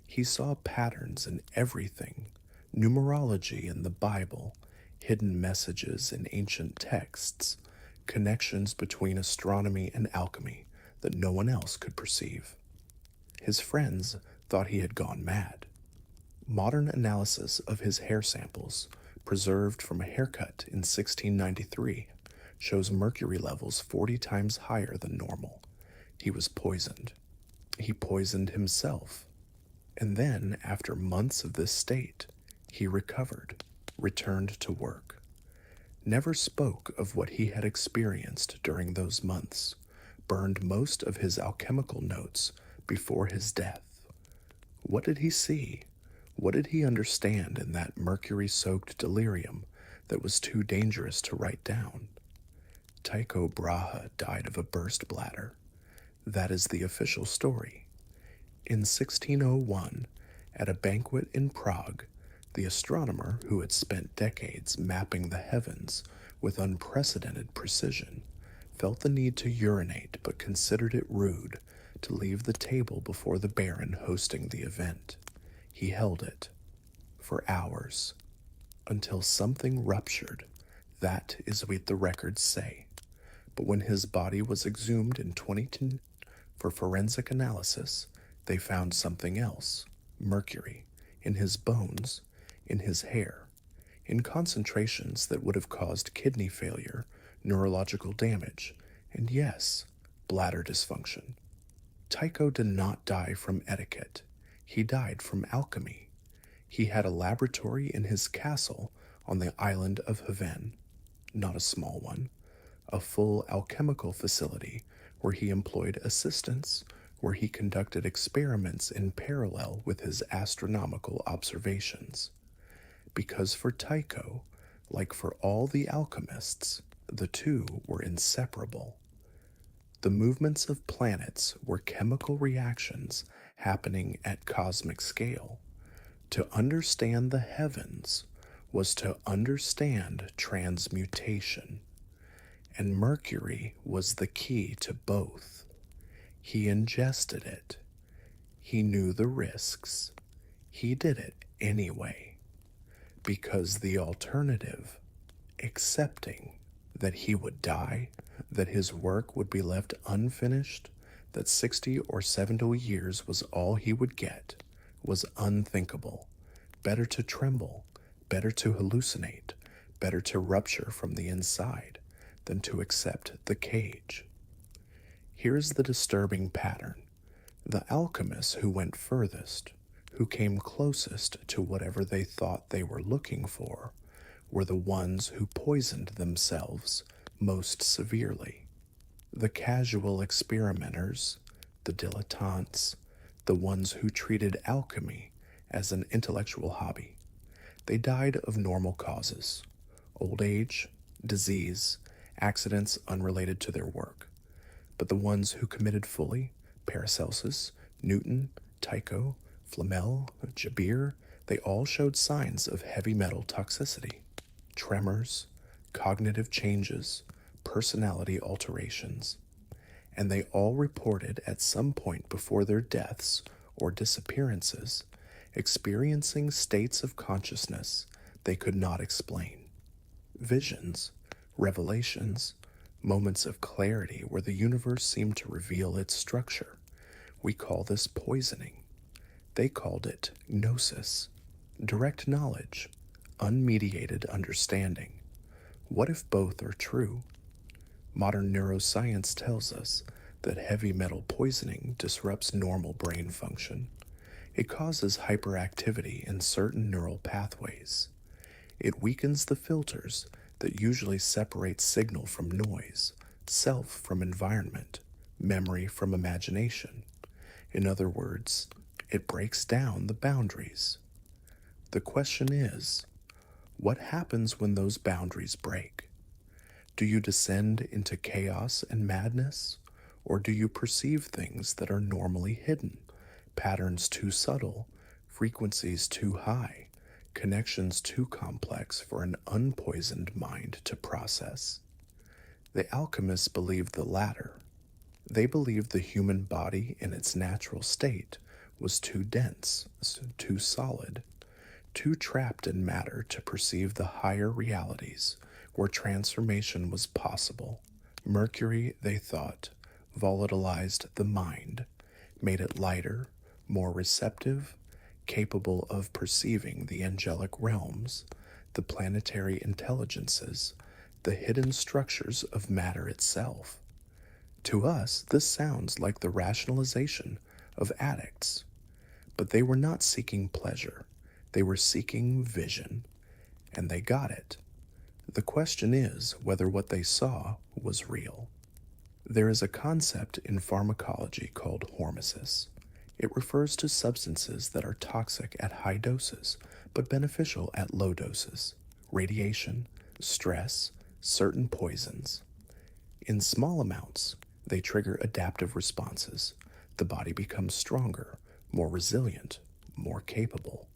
He saw patterns in everything, numerology in the Bible, hidden messages in ancient texts, connections between astronomy and alchemy that no one else could perceive. His friends thought he had gone mad. Modern analysis of his hair samples, preserved from a haircut in 1693, shows mercury levels 40 times higher than normal. He was poisoned. He poisoned himself. And then, after months of this state, he recovered, returned to work. Never spoke of what he had experienced during those months, burned most of his alchemical notes before his death. What did he see? What did he understand in that mercury-soaked delirium that was too dangerous to write down? Tycho Brahe died of a burst bladder. That is the official story. In 1601, at a banquet in Prague, the astronomer who had spent decades mapping the heavens with unprecedented precision felt the need to urinate but considered it rude to leave the table before the baron hosting the event. He held it for hours until something ruptured. That is what the records say. But when his body was exhumed in 2010 for forensic analysis, they found something else, mercury, in his bones, in his hair, in concentrations that would have caused kidney failure, neurological damage, and yes, bladder dysfunction. Tycho did not die from etiquette. He died from alchemy. He had a laboratory in his castle on the island of Hven, not a small one, a full alchemical facility where he employed assistants, where he conducted experiments in parallel with his astronomical observations. Because for Tycho, like for all the alchemists, the two were inseparable. The movements of planets were chemical reactions happening at cosmic scale. To understand the heavens was to understand transmutation, and mercury was the key to both. He ingested it. He knew the risks. He did it anyway, because the alternative, accepting that he would die, that his work would be left unfinished, that 60 or 70 years was all he would get, was unthinkable. Better to tremble, better to hallucinate, better to rupture from the inside than to accept the cage. Here's the disturbing pattern. The alchemists who went furthest, who came closest to whatever they thought they were looking for, were the ones who poisoned themselves most severely. The casual experimenters, the dilettantes, the ones who treated alchemy as an intellectual hobby. They died of normal causes: old age, disease, accidents unrelated to their work. But the ones who committed fully, Paracelsus, Newton, Tycho, Flamel, Jabir, they all showed signs of heavy metal toxicity, tremors, cognitive changes, personality alterations. And they all reported at some point before their deaths or disappearances experiencing states of consciousness they could not explain. Visions, revelations, moments of clarity where the universe seemed to reveal its structure. We call this poisoning. They called it gnosis, direct knowledge, unmediated understanding. What if both are true? Modern neuroscience tells us that heavy metal poisoning disrupts normal brain function. It causes hyperactivity in certain neural pathways. It weakens the filters that usually separate signal from noise, self from environment, memory from imagination. In other words, it breaks down the boundaries. The question is, what happens when those boundaries break? Do you descend into chaos and madness, or do you perceive things that are normally hidden, patterns too subtle, frequencies too high, connections too complex for an unpoisoned mind to process? The alchemists believed the latter. They believed the human body in its natural state was too dense, too solid, too trapped in matter to perceive the higher realities where transformation was possible. Mercury, they thought, volatilized the mind, made it lighter, more receptive, capable of perceiving the angelic realms, the planetary intelligences, the hidden structures of matter itself. To us, this sounds like the rationalization of addicts. But they were not seeking pleasure. They were seeking vision, and they got it. The question is whether what they saw was real. There is a concept in pharmacology called hormesis. It refers to substances that are toxic at high doses, but beneficial at low doses. Radiation, stress, certain poisons. In small amounts, they trigger adaptive responses. The body becomes stronger, more resilient, more capable.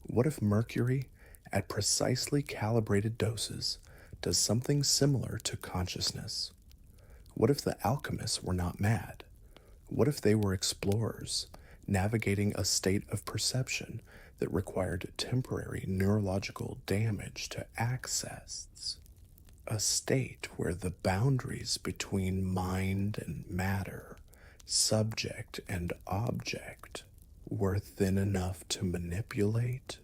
What if mercury, at precisely calibrated doses, does something similar to consciousness? What if the alchemists were not mad? What if they were explorers, navigating a state of perception that required temporary neurological damage to access? A state where the boundaries between mind and matter, subject and object, were thin enough to manipulate?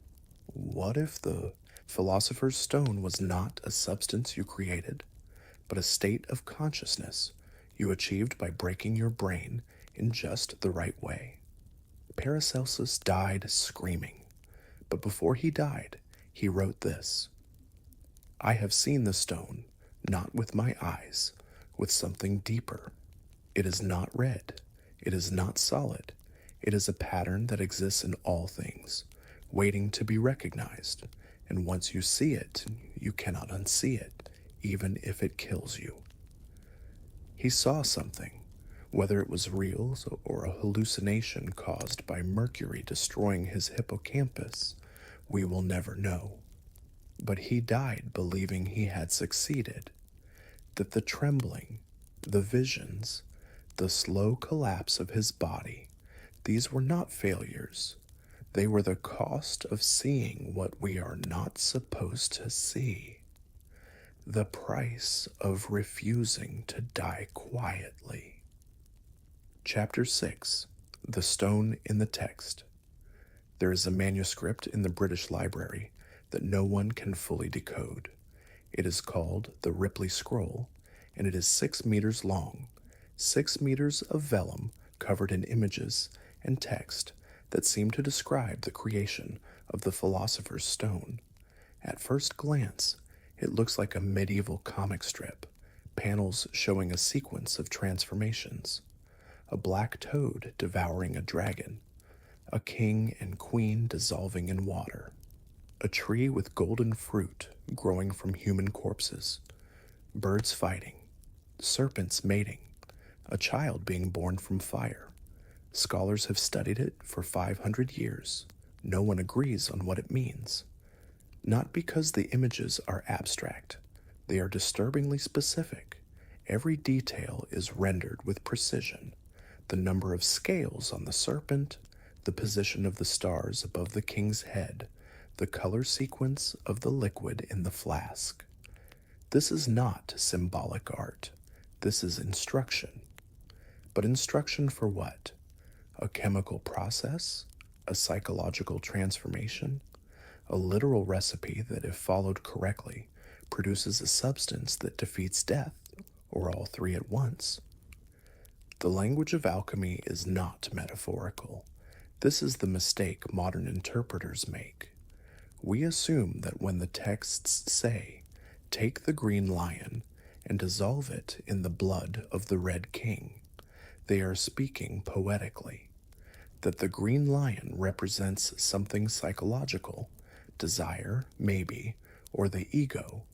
What if the philosopher's stone was not a substance you created, but a state of consciousness you achieved by breaking your brain in just the right way? Paracelsus died screaming, but before he died, he wrote this: I have seen the stone, not with my eyes, with something deeper. It is not red. It is not solid. It is a pattern that exists in all things, waiting to be recognized. And once you see it, you cannot unsee it, even if it kills you. He saw something, whether it was real or a hallucination caused by mercury destroying his hippocampus, we will never know. But he died believing he had succeeded, that the trembling, the visions, the slow collapse of his body, these were not failures. They were the cost of seeing what we are not supposed to see. The price of refusing to die quietly. Chapter 6. The Stone in the Text. There is a manuscript in the British Library that no one can fully decode. It is called the Ripley Scroll, and it is 6 meters long, 6 meters of vellum covered in images and text that seem to describe the creation of the Philosopher's Stone. At first glance, it looks like a medieval comic strip, panels showing a sequence of transformations. A black toad devouring a dragon, a king and queen dissolving in water, a tree with golden fruit growing from human corpses, birds fighting, serpents mating, a child being born from fire. Scholars have studied it for 500 years. No one agrees on what it means. Not because the images are abstract. They are disturbingly specific. Every detail is rendered with precision. The number of scales on the serpent, the position of the stars above the king's head, the color sequence of the liquid in the flask. This is not symbolic art. This is instruction. But instruction for what? A chemical process? A psychological transformation? A literal recipe that, if followed correctly, produces a substance that defeats death, or all three at once? The language of alchemy is not metaphorical. This is the mistake modern interpreters make. We assume that when the texts say, "Take the green lion and dissolve it in the blood of the red king," they are speaking poetically. That the green lion represents something psychological, desire, maybe, or the ego.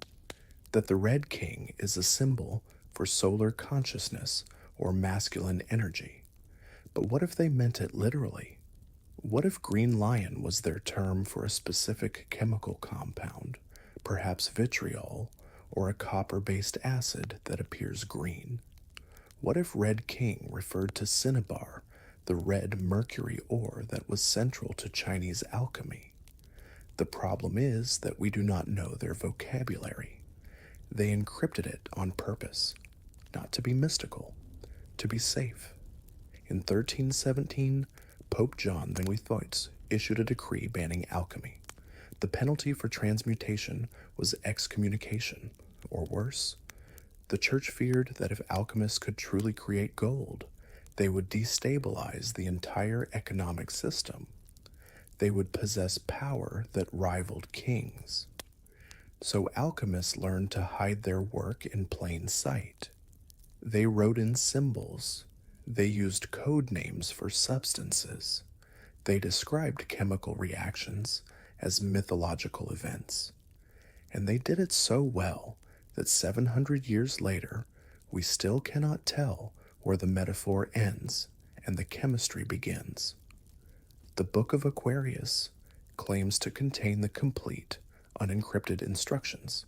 That the red king is a symbol for solar consciousness or masculine energy. But what if they meant it literally? What if green lion was their term for a specific chemical compound, perhaps vitriol, or a copper-based acid that appears green? What if red king referred to cinnabar, the red mercury ore that was central to Chinese alchemy? The problem is that we do not know their vocabulary. They encrypted it on purpose, not to be mystical, to be safe. In 1317, Pope John XXIII issued a decree banning alchemy. The penalty for transmutation was excommunication, or worse. The church feared that if alchemists could truly create gold, they would destabilize the entire economic system. They would possess power that rivaled kings. So alchemists learned to hide their work in plain sight. They wrote in symbols. They used code names for substances. They described chemical reactions as mythological events. And they did it so well that 700 years later, we still cannot tell where the metaphor ends and the chemistry begins. The Book of Aquarius claims to contain the complete, unencrypted instructions.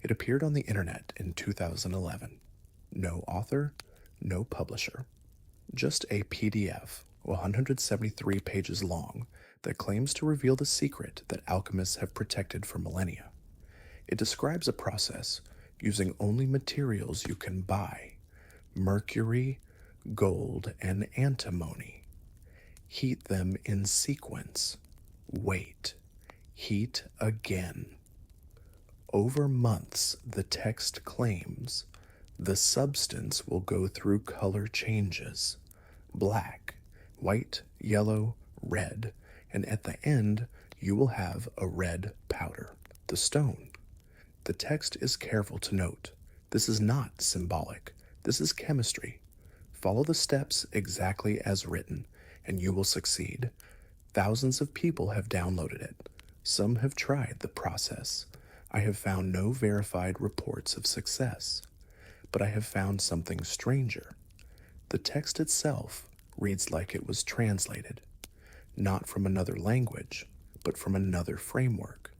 It appeared on the internet in 2011. No author, no publisher. Just a PDF, 173 pages long, that claims to reveal the secret that alchemists have protected for millennia. It describes a process using only materials you can buy: mercury, gold, and antimony. Heat them in sequence. Wait. Heat again. Over months, the text claims, the substance will go through color changes: black, white, yellow, red, and at the end, you will have a red powder, the stone. The text is careful to note, this is not symbolic. This is chemistry. Follow the steps exactly as written, and you will succeed. Thousands of people have downloaded it. Some have tried the process. I have found no verified reports of success. But I have found something stranger. The text itself reads like it was translated, not from another language, but from another framework.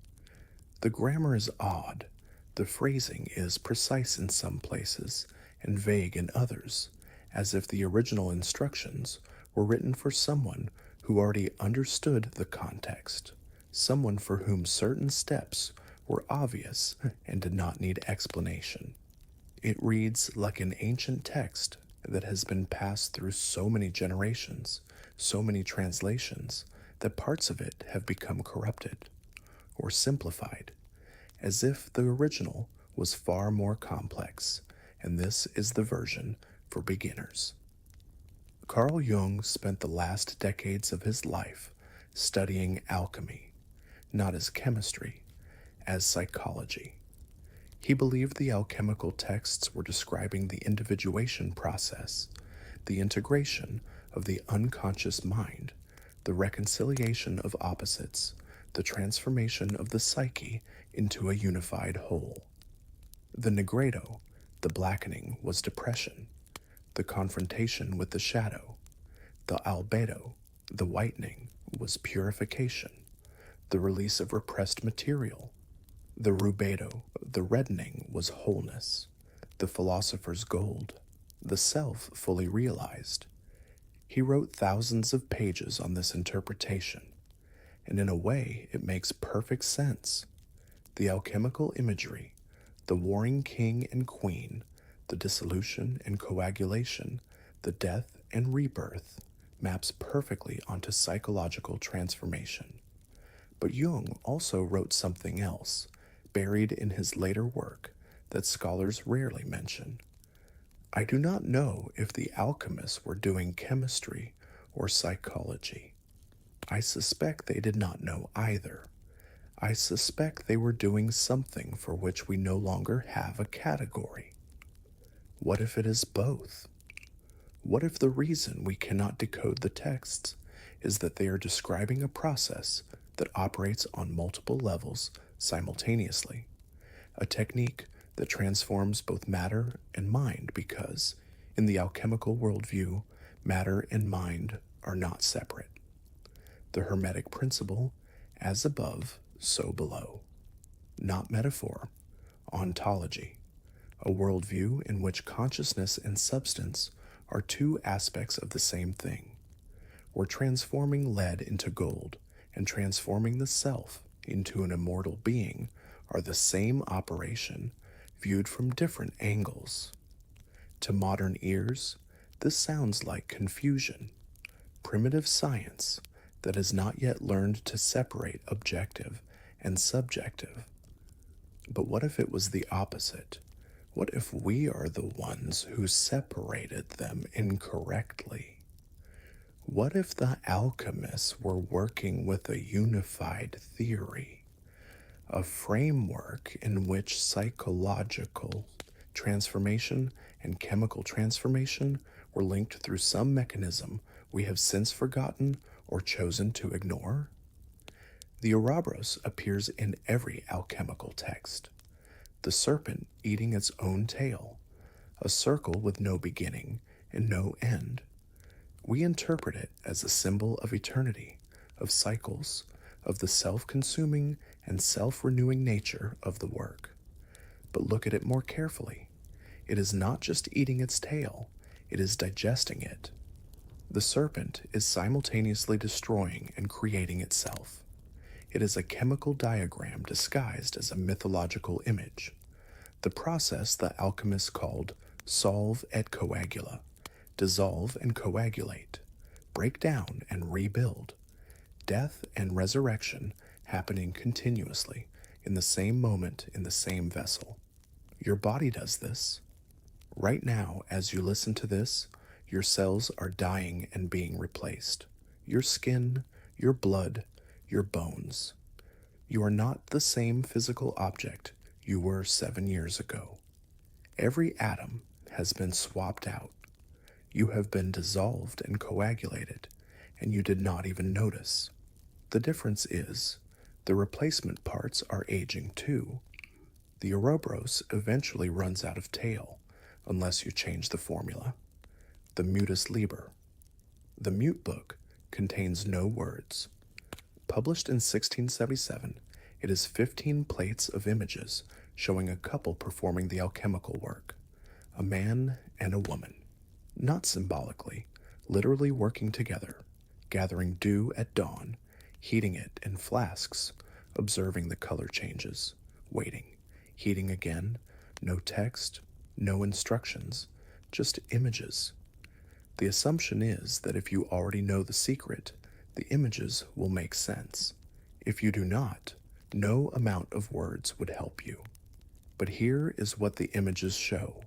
The grammar is odd. The phrasing is precise in some places and vague in others, as if the original instructions were written for someone who already understood the context, someone for whom certain steps were obvious and did not need explanation. It reads like an ancient text that has been passed through so many generations, so many translations, that parts of it have become corrupted or simplified, as if the original was far more complex, and this is the version for beginners. Carl Jung spent the last decades of his life studying alchemy, not as chemistry, as psychology. He believed the alchemical texts were describing the individuation process, the integration of the unconscious mind, the reconciliation of opposites, the transformation of the psyche into a unified whole. The negredo, the blackening, was depression, the confrontation with the shadow. The albedo, the whitening, was purification, the release of repressed material. The rubedo, the reddening, was wholeness, the philosopher's gold, the self fully realized. He wrote thousands of pages on this interpretation, and in a way it makes perfect sense. The alchemical imagery, The warring king and queen, the dissolution and coagulation, the death and rebirth maps perfectly onto psychological transformation. But Jung also wrote something else, buried in his later work, that scholars rarely mention. I do not know if the alchemists were doing chemistry or psychology. I suspect they did not know either. I suspect they were doing something for which we no longer have a category. What if it is both? What if the reason we cannot decode the texts is that they are describing a process that operates on multiple levels simultaneously? A technique that transforms both matter and mind because, in the alchemical worldview, matter and mind are not separate. The Hermetic principle, as above, so below. Not metaphor, ontology, a worldview in which consciousness and substance are two aspects of the same thing. We're transforming lead into gold, and transforming the self into an immortal being are the same operation, viewed from different angles. To modern ears, this sounds like confusion, primitive science that has not yet learned to separate objective and subjective. But what if it was the opposite? What if we are the ones who separated them incorrectly? What if the alchemists were working with a unified theory, a framework in which psychological transformation and chemical transformation were linked through some mechanism we have since forgotten or chosen to ignore? The Ouroboros appears in every alchemical text. The serpent eating its own tail, a circle with no beginning and no end. We interpret it as a symbol of eternity, of cycles, of the self-consuming and self-renewing nature of the work. But look at it more carefully. It is not just eating its tail, it is digesting it. The serpent is simultaneously destroying and creating itself. It is a chemical diagram disguised as a mythological image. The process the alchemists called solve et coagula, dissolve and coagulate, break down and rebuild, death and resurrection happening continuously in the same moment in the same vessel. Your body does this. Right now, as you listen to this, your cells are dying and being replaced. Your skin, your blood, your bones. You are not the same physical object you were 7 years ago. Every atom has been swapped out. You have been dissolved and coagulated, and you did not even notice. The difference is, the replacement parts are aging too. The Ouroboros eventually runs out of tail, unless you change the formula. The mutus liber. The mute book contains no words. Published in 1677, it is 15 plates of images showing a couple performing the alchemical work, a man and a woman. Not symbolically, literally working together, gathering dew at dawn, heating it in flasks, observing the color changes, waiting, heating again, no text, no instructions, just images. The assumption is that if you already know the secret, the images will make sense. If you do not, no amount of words would help you. But here is what the images show.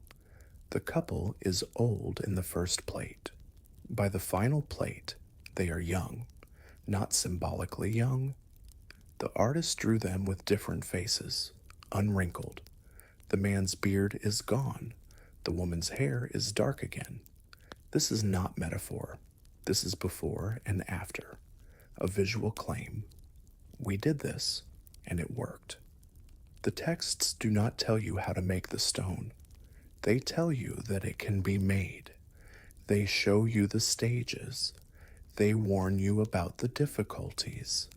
The couple is old in the first plate. By the final plate, they are young, not symbolically young. The artist drew them with different faces, unwrinkled. The man's beard is gone. The woman's hair is dark again. This is not metaphor. This is before and after. A visual claim. We did this, and it worked. The texts do not tell you how to make the stone. They tell you that it can be made. They show you the stages. They warn you about the difficulties.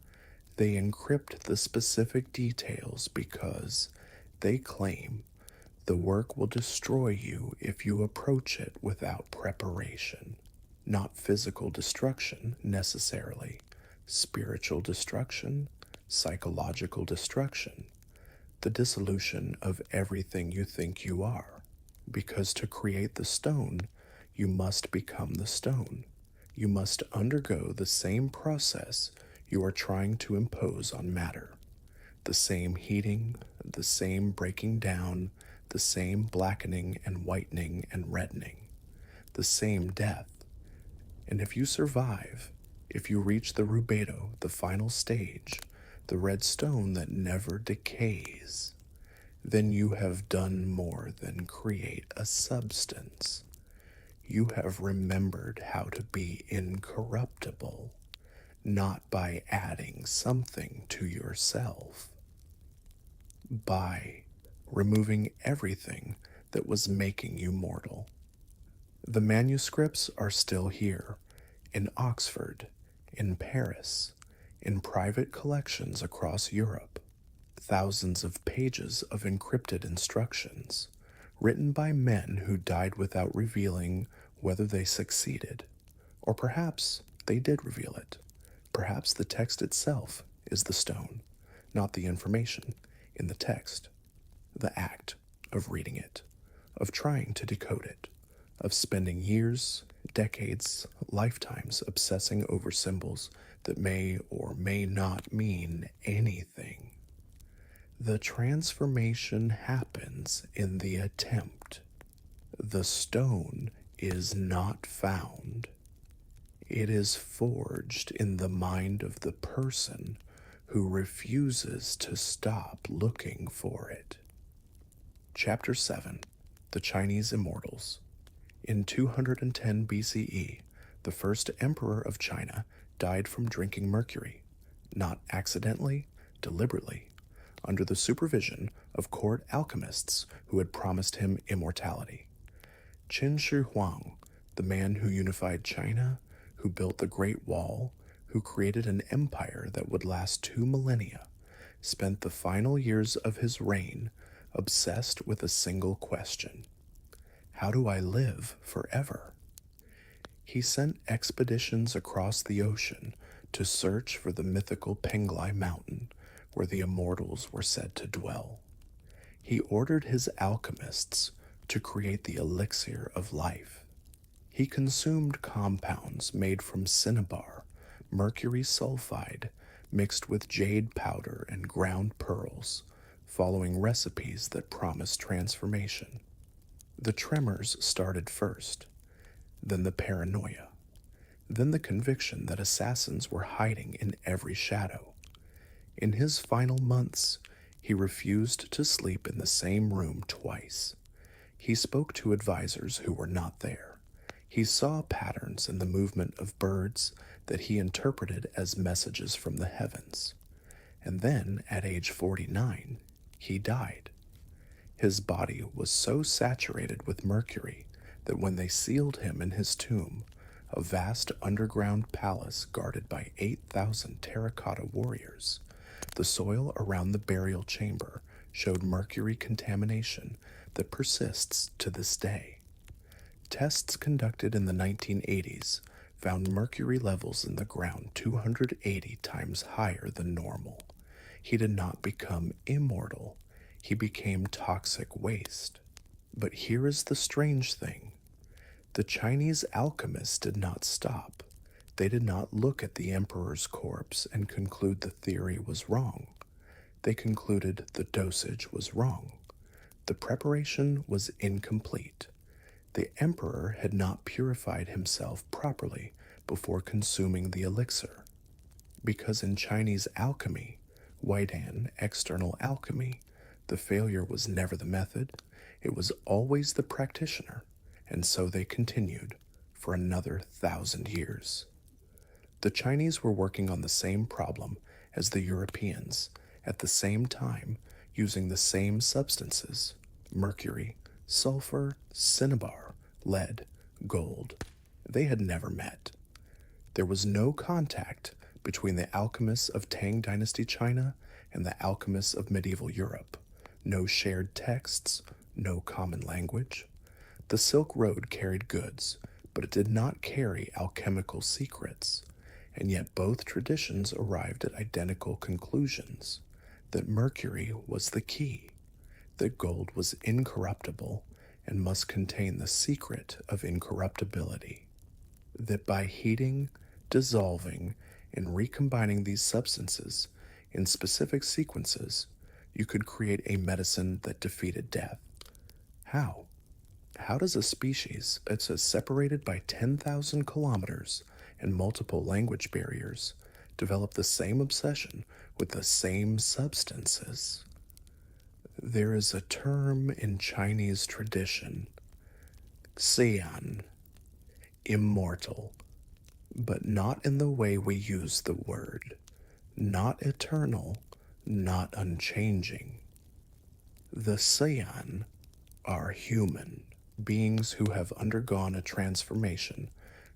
They encrypt the specific details because they claim the work will destroy you if you approach it without preparation. Not physical destruction necessarily, spiritual destruction, psychological destruction. the dissolution of everything you think you are. Because to create the stone, you must become the stone. You must undergo the same process you are trying to impose on matter. The same heating, the same breaking down, the same blackening and whitening and reddening, the same death. And if you survive, if you reach the rubedo, the final stage, the red stone that never decays, then you have done more than create a substance. You have remembered how to be incorruptible, not by adding something to yourself, by removing everything that was making you mortal. The manuscripts are still here, in Oxford, in Paris, in private collections across Europe. Thousands of pages of encrypted instructions, written by men who died without revealing whether they succeeded. Or perhaps they did reveal it. Perhaps the text itself is the stone, not the information in the text. The act of reading it, of trying to decode it, of spending years, decades, lifetimes obsessing over symbols that may or may not mean anything. The transformation happens in the attempt. The stone is not found. It is forged in the mind of the person who refuses to stop looking for it. Chapter 7. The Chinese Immortals. In 210 BCE, the first emperor of China died from drinking mercury, not accidentally, deliberately, under the supervision of court alchemists who had promised him immortality. Qin Shi Huang, the man who unified China, who built the Great Wall, who created an empire that would last 2 millennia, spent the final years of his reign obsessed with a single question: how do I live forever? He sent expeditions across the ocean to search for the mythical Penglai Mountain, where the immortals were said to dwell. He ordered his alchemists to create the elixir of life. He consumed compounds made from cinnabar, mercury sulfide, mixed with jade powder and ground pearls, following recipes that promised transformation. The tremors started first, then the paranoia, then the conviction that assassins were hiding in every shadow. In his final months, he refused to sleep in the same room twice. He spoke to advisors who were not there. He saw patterns in the movement of birds that he interpreted as messages from the heavens. And then, at age 49, he died. His body was so saturated with mercury that when they sealed him in his tomb, a vast underground palace guarded by 8,000 terracotta warriors, the soil around the burial chamber showed mercury contamination that persists to this day. Tests conducted in the 1980s found mercury levels in the ground 280 times higher than normal. He did not become immortal. He became toxic waste. But here is the strange thing. The Chinese alchemists did not stop. They did not look at the emperor's corpse and conclude the theory was wrong. They concluded the dosage was wrong. The preparation was incomplete. The emperor had not purified himself properly before consuming the elixir. Because in Chinese alchemy, Huaidan external alchemy, the failure was never the method, it was always the practitioner, and so they continued for another 1,000 years. The Chinese were working on the same problem as the Europeans, at the same time using the same substances: mercury, sulfur, cinnabar, lead, gold. They had never met. There was no contact between the alchemists of Tang Dynasty China and the alchemists of medieval Europe. No shared texts, no common language. The Silk Road carried goods, but it did not carry alchemical secrets, and yet both traditions arrived at identical conclusions. that mercury was the key, that gold was incorruptible and must contain the secret of incorruptibility, that by heating, dissolving, and recombining these substances in specific sequences, you could create a medicine that defeated death. How? How does a species that's separated by 10,000 kilometers and multiple language barriers develop the same obsession with the same substances? There is a term in Chinese tradition, xian, immortal, but not in the way we use the word, not eternal, not unchanging. The xian are human, beings who have undergone a transformation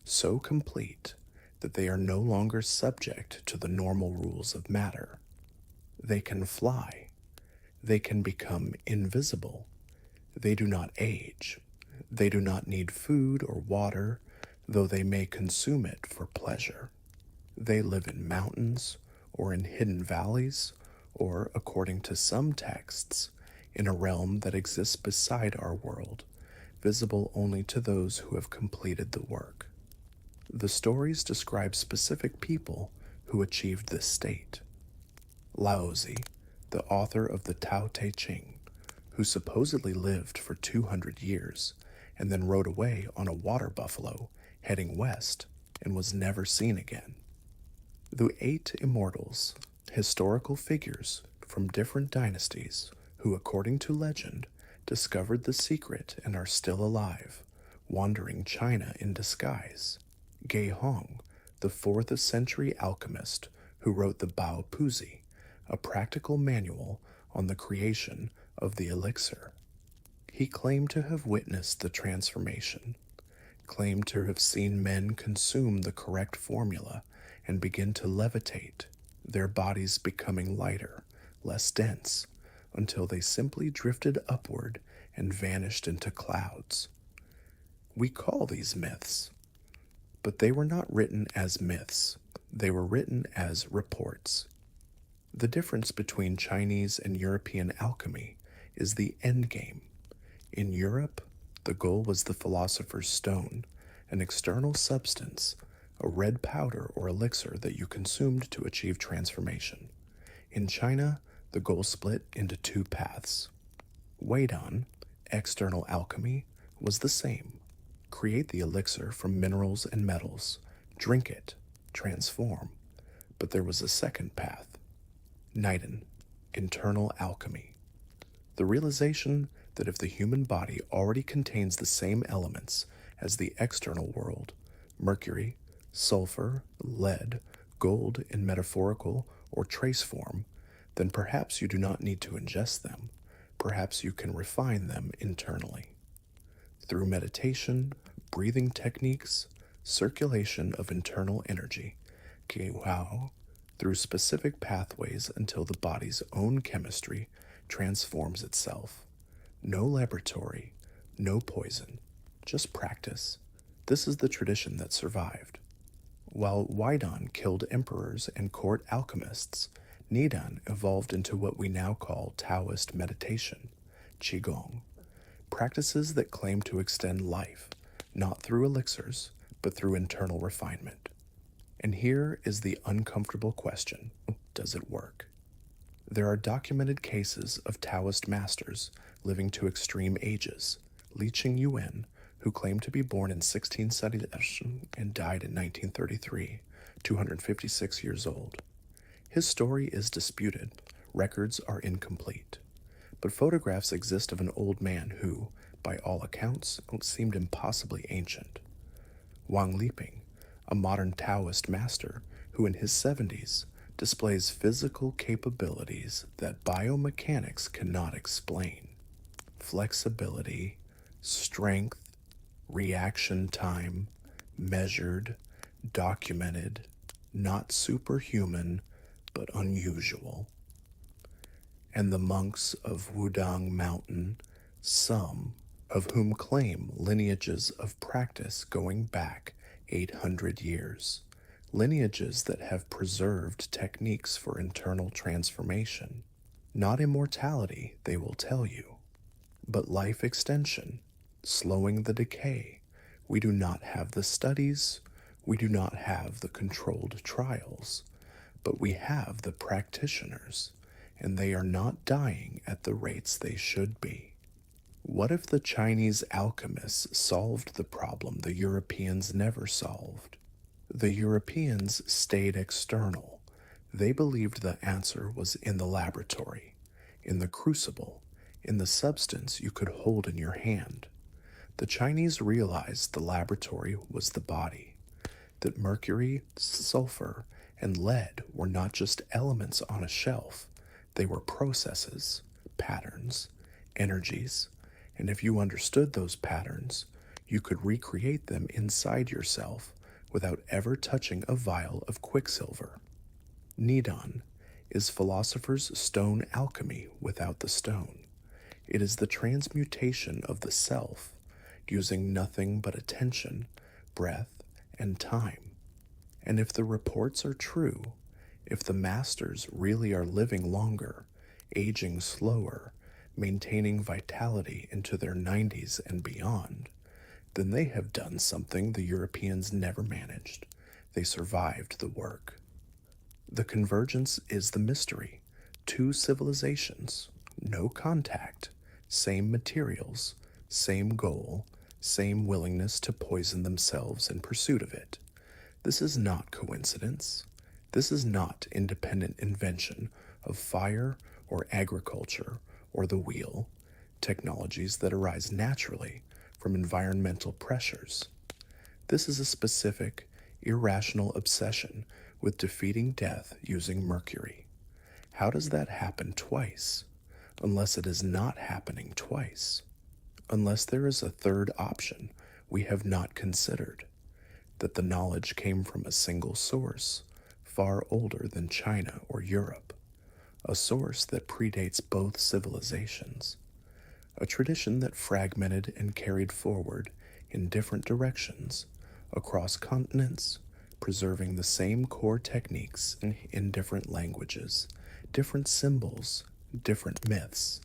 so complete that they are no longer subject to the normal rules of matter. They can fly. They can become invisible. They do not age. They do not need food or water, though they may consume it for pleasure. They live in mountains or in hidden valleys, or, according to some texts, in a realm that exists beside our world, visible only to those who have completed the work. The stories describe specific people who achieved this state. Laozi, the author of the Tao Te Ching, who supposedly lived for 200 years and then rode away on a water buffalo heading west and was never seen again. The 8 immortals, historical figures from different dynasties who, according to legend, discovered the secret and are still alive, wandering China in disguise. Gei Hong, the 4th century alchemist who wrote the Bao Puzi, a practical manual on the creation of the elixir. He claimed to have witnessed the transformation, claimed to have seen men consume the correct formula and begin to levitate, their bodies becoming lighter, less dense, until they simply drifted upward and vanished into clouds. We call these myths, but they were not written as myths. They were written as reports. The difference between Chinese and European alchemy is the endgame. In Europe, the goal was the philosopher's stone, an external substance, a red powder or elixir that you consumed to achieve transformation. In China, the goal split into 2 paths. Weidon, external alchemy, was the same. Create the elixir from minerals and metals, drink it, transform. But there was a second path. Niden, internal alchemy. The realization that if the human body already contains the same elements as the external world, mercury, sulfur, lead, gold in metaphorical or trace form, then perhaps you do not need to ingest them. Perhaps you can refine them internally. Through meditation, breathing techniques, circulation of internal energy, Geiwao, through specific pathways until the body's own chemistry transforms itself. No laboratory, no poison, just practice. This is the tradition that survived. While Weidon killed emperors and court alchemists, Nidan evolved into what we now call Taoist meditation, Qigong, practices that claim to extend life, not through elixirs, but through internal refinement. And here is the uncomfortable question: does it work? There are documented cases of Taoist masters living to extreme ages. Li Qingyuan, who claimed to be born in 1670 and died in 1933, 256 years old. His story is disputed. Records are incomplete. But photographs exist of an old man who, by all accounts, seemed impossibly ancient. Wang Liping, a modern Taoist master who in his 70s displays physical capabilities that biomechanics cannot explain. Flexibility, strength, reaction time, measured, documented, not superhuman, but unusual. And the monks of Wudang Mountain, some of whom claim lineages of practice going back 800 years, lineages that have preserved techniques for internal transformation. Not immortality, they will tell you, but life extension, slowing the decay. We do not have the studies, we do not have the controlled trials, but we have the practitioners, and they are not dying at the rates they should be. What if the Chinese alchemists solved the problem the Europeans never solved? The Europeans stayed external. They believed the answer was in the laboratory, in the crucible, in the substance you could hold in your hand. The Chinese realized the laboratory was the body, that mercury, sulfur, and lead were not just elements on a shelf, they were processes, patterns, energies, and if you understood those patterns, you could recreate them inside yourself without ever touching a vial of quicksilver. Nidon is Philosopher's stone alchemy without the stone. It is the transmutation of the self, using nothing but attention, breath, and time. And if the reports are true, if the masters really are living longer, aging slower, maintaining vitality into their 90s and beyond, then they have done something the Europeans never managed. They survived the work. The convergence is the mystery. Two civilizations, no contact, same materials, same goal, same willingness to poison themselves in pursuit of it. This is not coincidence. This is not independent invention of fire or agriculture or the wheel, technologies that arise naturally from environmental pressures. This is a specific, irrational obsession with defeating death using mercury. How does that happen twice? Unless it is not happening twice. Unless there is a third option we have not considered, that the knowledge came from a single source, far older than China or Europe, a source that predates both civilizations, a tradition that fragmented and carried forward in different directions across continents, preserving the same core techniques in different languages, different symbols, different myths,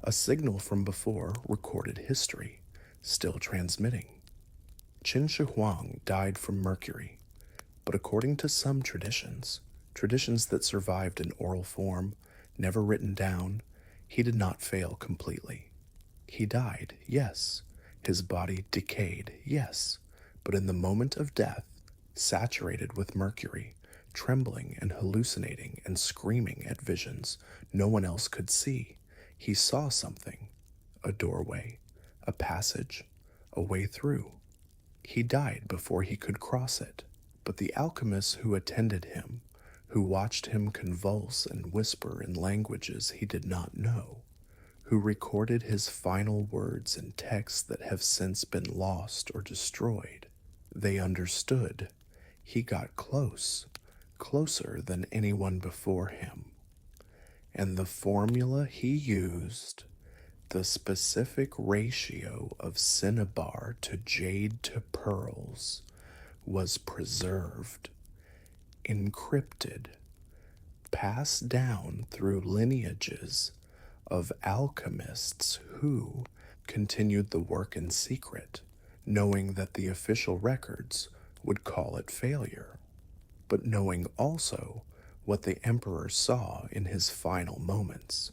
a signal from before recorded history, still transmitting. Qin Shi Huang died from mercury, but according to some traditions, traditions that survived in oral form, never written down, he did not fail completely. He died, yes. His body decayed, yes. But in the moment of death, saturated with mercury, trembling and hallucinating and screaming at visions no one else could see, he saw something, a doorway, a passage, a way through. He died before he could cross it, but the alchemists who attended him, who watched him convulse and whisper in languages he did not know, who recorded his final words in texts that have since been lost or destroyed, they understood. He got close, closer than anyone before him. And the formula he used, the specific ratio of cinnabar to jade to pearls, was preserved, encrypted, passed down through lineages of alchemists who continued the work in secret, knowing that the official records would call it failure, but knowing also what the emperor saw in his final moments,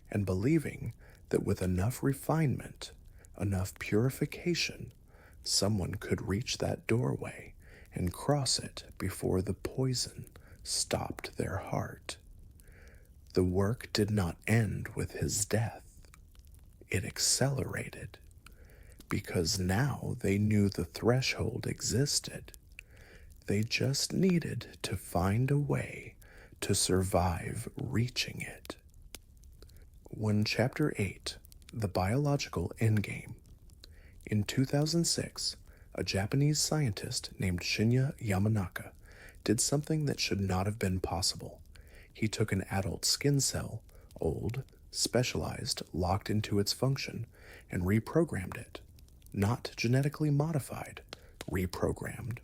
and believing that with enough refinement, enough purification, someone could reach that doorway and cross it before the poison stopped their heart. The work did not end with his death. It accelerated, because now they knew the threshold existed. They just needed to find a way to survive reaching it. When Chapter 8, The Biological Endgame. In 2006, a Japanese scientist named Shinya Yamanaka did something that should not have been possible. He took an adult skin cell, old, specialized, locked into its function, and reprogrammed it. Not genetically modified, reprogrammed.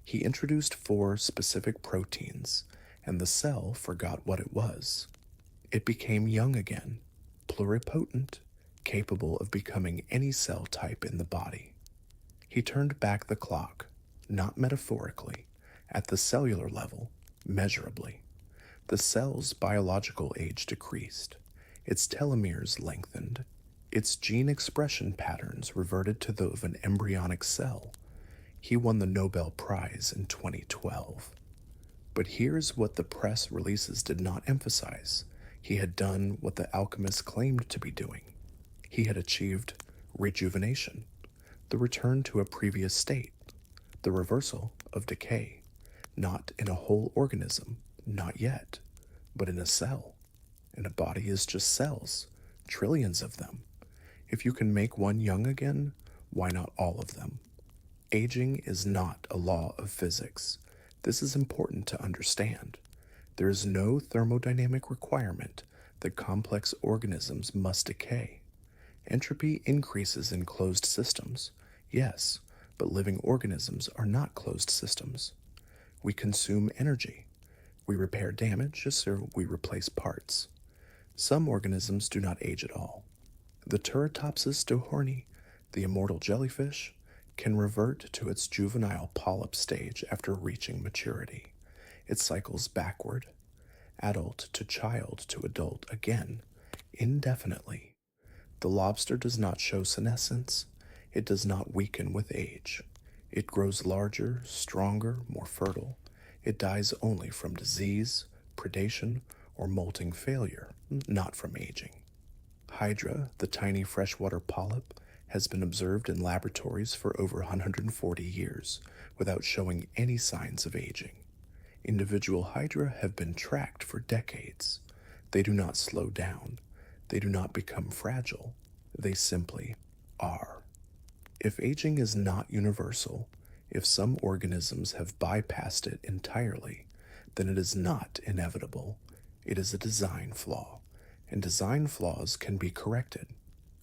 He introduced 4 specific proteins, and the cell forgot what it was. It became young again, pluripotent, capable of becoming any cell type in the body. He turned back the clock, not metaphorically, at the cellular level, measurably. The cell's biological age decreased, its telomeres lengthened, its gene expression patterns reverted to those of an embryonic cell. He won the Nobel Prize in 2012. But here's what the press releases did not emphasize. He had done what the alchemists claimed to be doing. He had achieved rejuvenation, the return to a previous state, the reversal of decay, not in a whole organism, not yet, but in a cell. And a body is just cells, trillions of them. If you can make one young again, why not all of them? Aging is not a law of physics. This is important to understand. There is no thermodynamic requirement that complex organisms must decay. Entropy increases in closed systems, yes, but living organisms are not closed systems. We consume energy. We repair damage just so we replace parts. Some organisms do not age at all. The Turritopsis dohorny, the immortal jellyfish, can revert to its juvenile polyp stage after reaching maturity. It cycles backward, adult to child to adult again, indefinitely. The lobster does not show senescence. It does not weaken with age. It grows larger, stronger, more fertile. It dies only from disease, predation, or molting failure, not from aging. Hydra, the tiny freshwater polyp, has been observed in laboratories for over 140 years without showing any signs of aging. Individual Hydra have been tracked for decades. They do not slow down. They do not become fragile. They simply are. If aging is not universal, if some organisms have bypassed it entirely, then it is not inevitable. It is a design flaw, and design flaws can be corrected.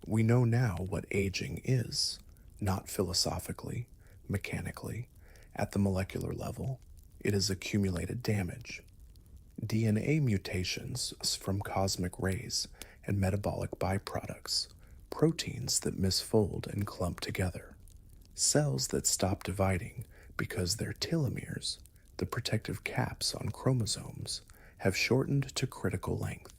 We know now what aging is, not philosophically, mechanically, at the molecular level. It is accumulated damage. DNA mutations from cosmic rays and metabolic byproducts, proteins that misfold and clump together, cells that stop dividing because their telomeres, the protective caps on chromosomes, have shortened to critical length,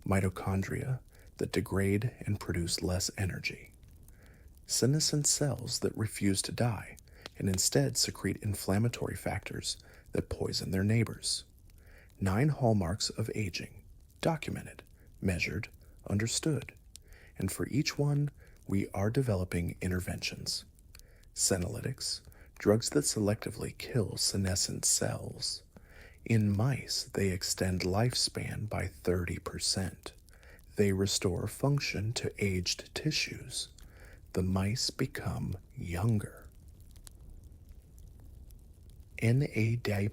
mitochondria that degrade and produce less energy, senescent cells that refuse to die and instead secrete inflammatory factors that poison their neighbors. 9 hallmarks of aging, documented, measured, understood, and for each one, we are developing interventions. Senolytics, drugs that selectively kill senescent cells. In mice, they extend lifespan by 30%. They restore function to aged tissues. The mice become younger. NAD+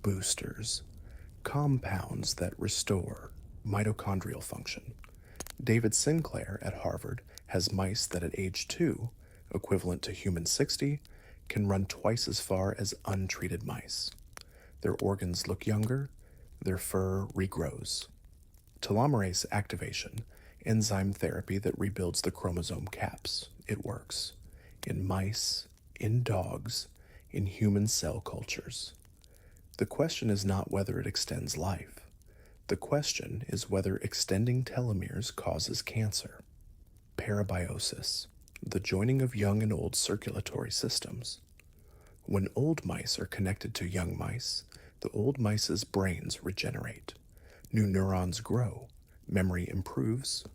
boosters, compounds that restore mitochondrial function. David Sinclair at Harvard has mice that at age 2, equivalent to human 60, can run twice as far as untreated mice. Their organs look younger, their fur regrows. Telomerase activation, enzyme therapy that rebuilds the chromosome caps. It works. In mice, in dogs, in human cell cultures. The question is not whether it extends life. The question is whether extending telomeres causes cancer. Parabiosis, the joining of young and old circulatory systems. When old mice are connected to young mice, the old mice's brains regenerate. New neurons grow, memory improves,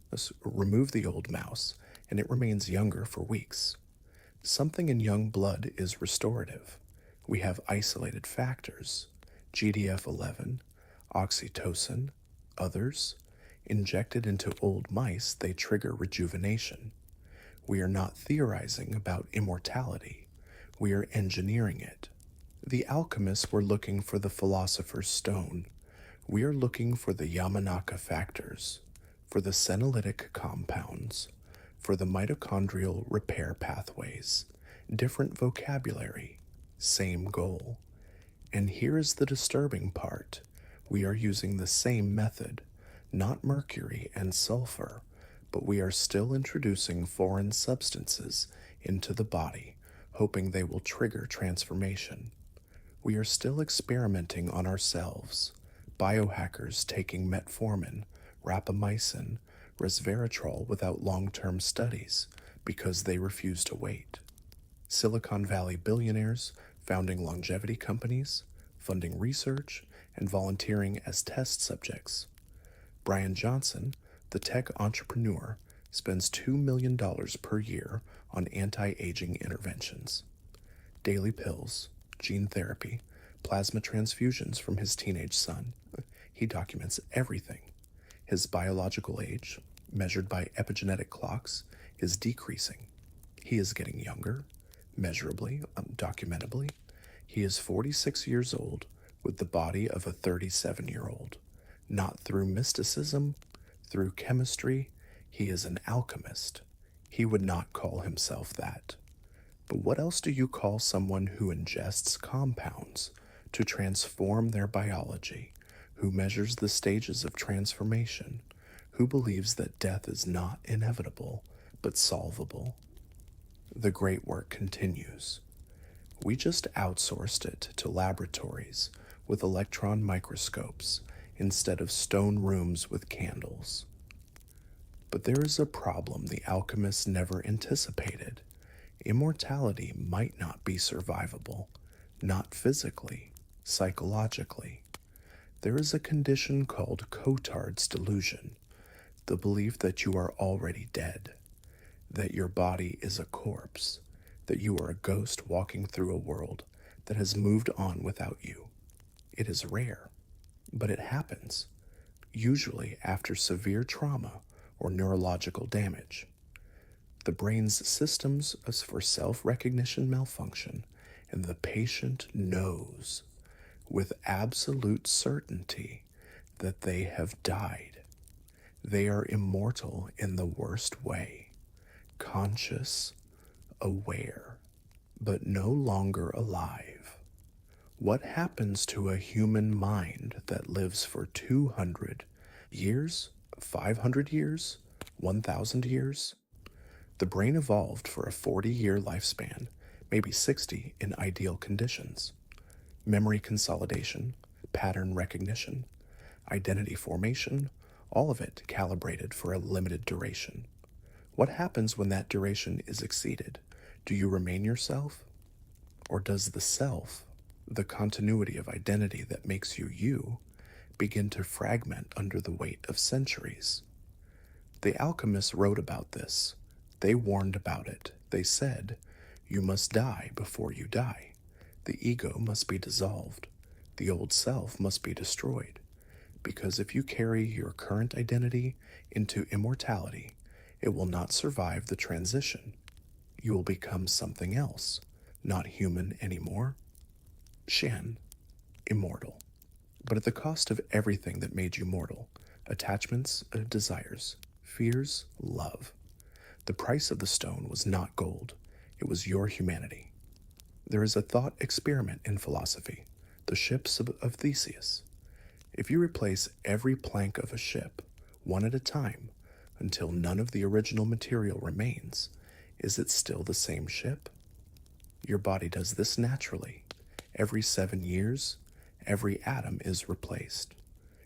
remove the old mouse, and it remains younger for weeks. Something in young blood is restorative. We have isolated factors, GDF11, oxytocin, others. Injected into old mice, they trigger rejuvenation. We are not theorizing about immortality. We are engineering it. The alchemists were looking for the philosopher's stone. We are looking for the Yamanaka factors, for the senolytic compounds, for the mitochondrial repair pathways. Different vocabulary, same goal. And here is the disturbing part. We are using the same method, not mercury and sulfur, but we are still introducing foreign substances into the body, hoping they will trigger transformation. We are still experimenting on ourselves, biohackers taking metformin, rapamycin, resveratrol without long-term studies because they refuse to wait. Silicon Valley billionaires founding longevity companies, funding research, and volunteering as test subjects. Brian Johnson, the tech entrepreneur, spends $2 million per year on anti-aging interventions. Daily pills, gene therapy, plasma transfusions from his teenage son. He documents everything. His biological age, measured by epigenetic clocks, is decreasing. He is getting younger, measurably, documentably. He is 46 years old with the body of a 37-year-old. Not through mysticism, through chemistry. He is an alchemist. He would not call himself that. But what else do you call someone who ingests compounds to transform their biology, who measures the stages of transformation, who believes that death is not inevitable, but solvable? The great work continues. We just outsourced it to laboratories with electron microscopes instead of stone rooms with candles. But there is a problem the alchemists never anticipated. Immortality might not be survivable, not physically, psychologically. There is a condition called Cotard's delusion, the belief that you are already dead, that your body is a corpse, that you are a ghost walking through a world that has moved on without you. It is rare, but it happens, usually after severe trauma or neurological damage. The brain's systems for self-recognition malfunction, and the patient knows with absolute certainty that they have died. They are immortal in the worst way, conscious, aware, but no longer alive. What happens to a human mind that lives for 200 years, 500 years, 1,000 years? The brain evolved for a 40-year lifespan, maybe 60 in ideal conditions. Memory consolidation, pattern recognition, identity formation, all of it calibrated for a limited duration. What happens when that duration is exceeded? Do you remain yourself? Or does the self, the continuity of identity that makes you you, begin to fragment under the weight of centuries? The alchemists wrote about this. They warned about it. They said, you must die before you die. The ego must be dissolved. The old self must be destroyed. Because if you carry your current identity into immortality, it will not survive the transition. You will become something else, not human anymore. Shan, immortal. But at the cost of everything that made you mortal: attachments, desires, fears, love. The price of the stone was not gold, it was your humanity. There is a thought experiment in philosophy, the ships of Theseus. If you replace every plank of a ship, one at a time, until none of the original material remains, is it still the same ship? Your body does this naturally. Every 7 years, every atom is replaced.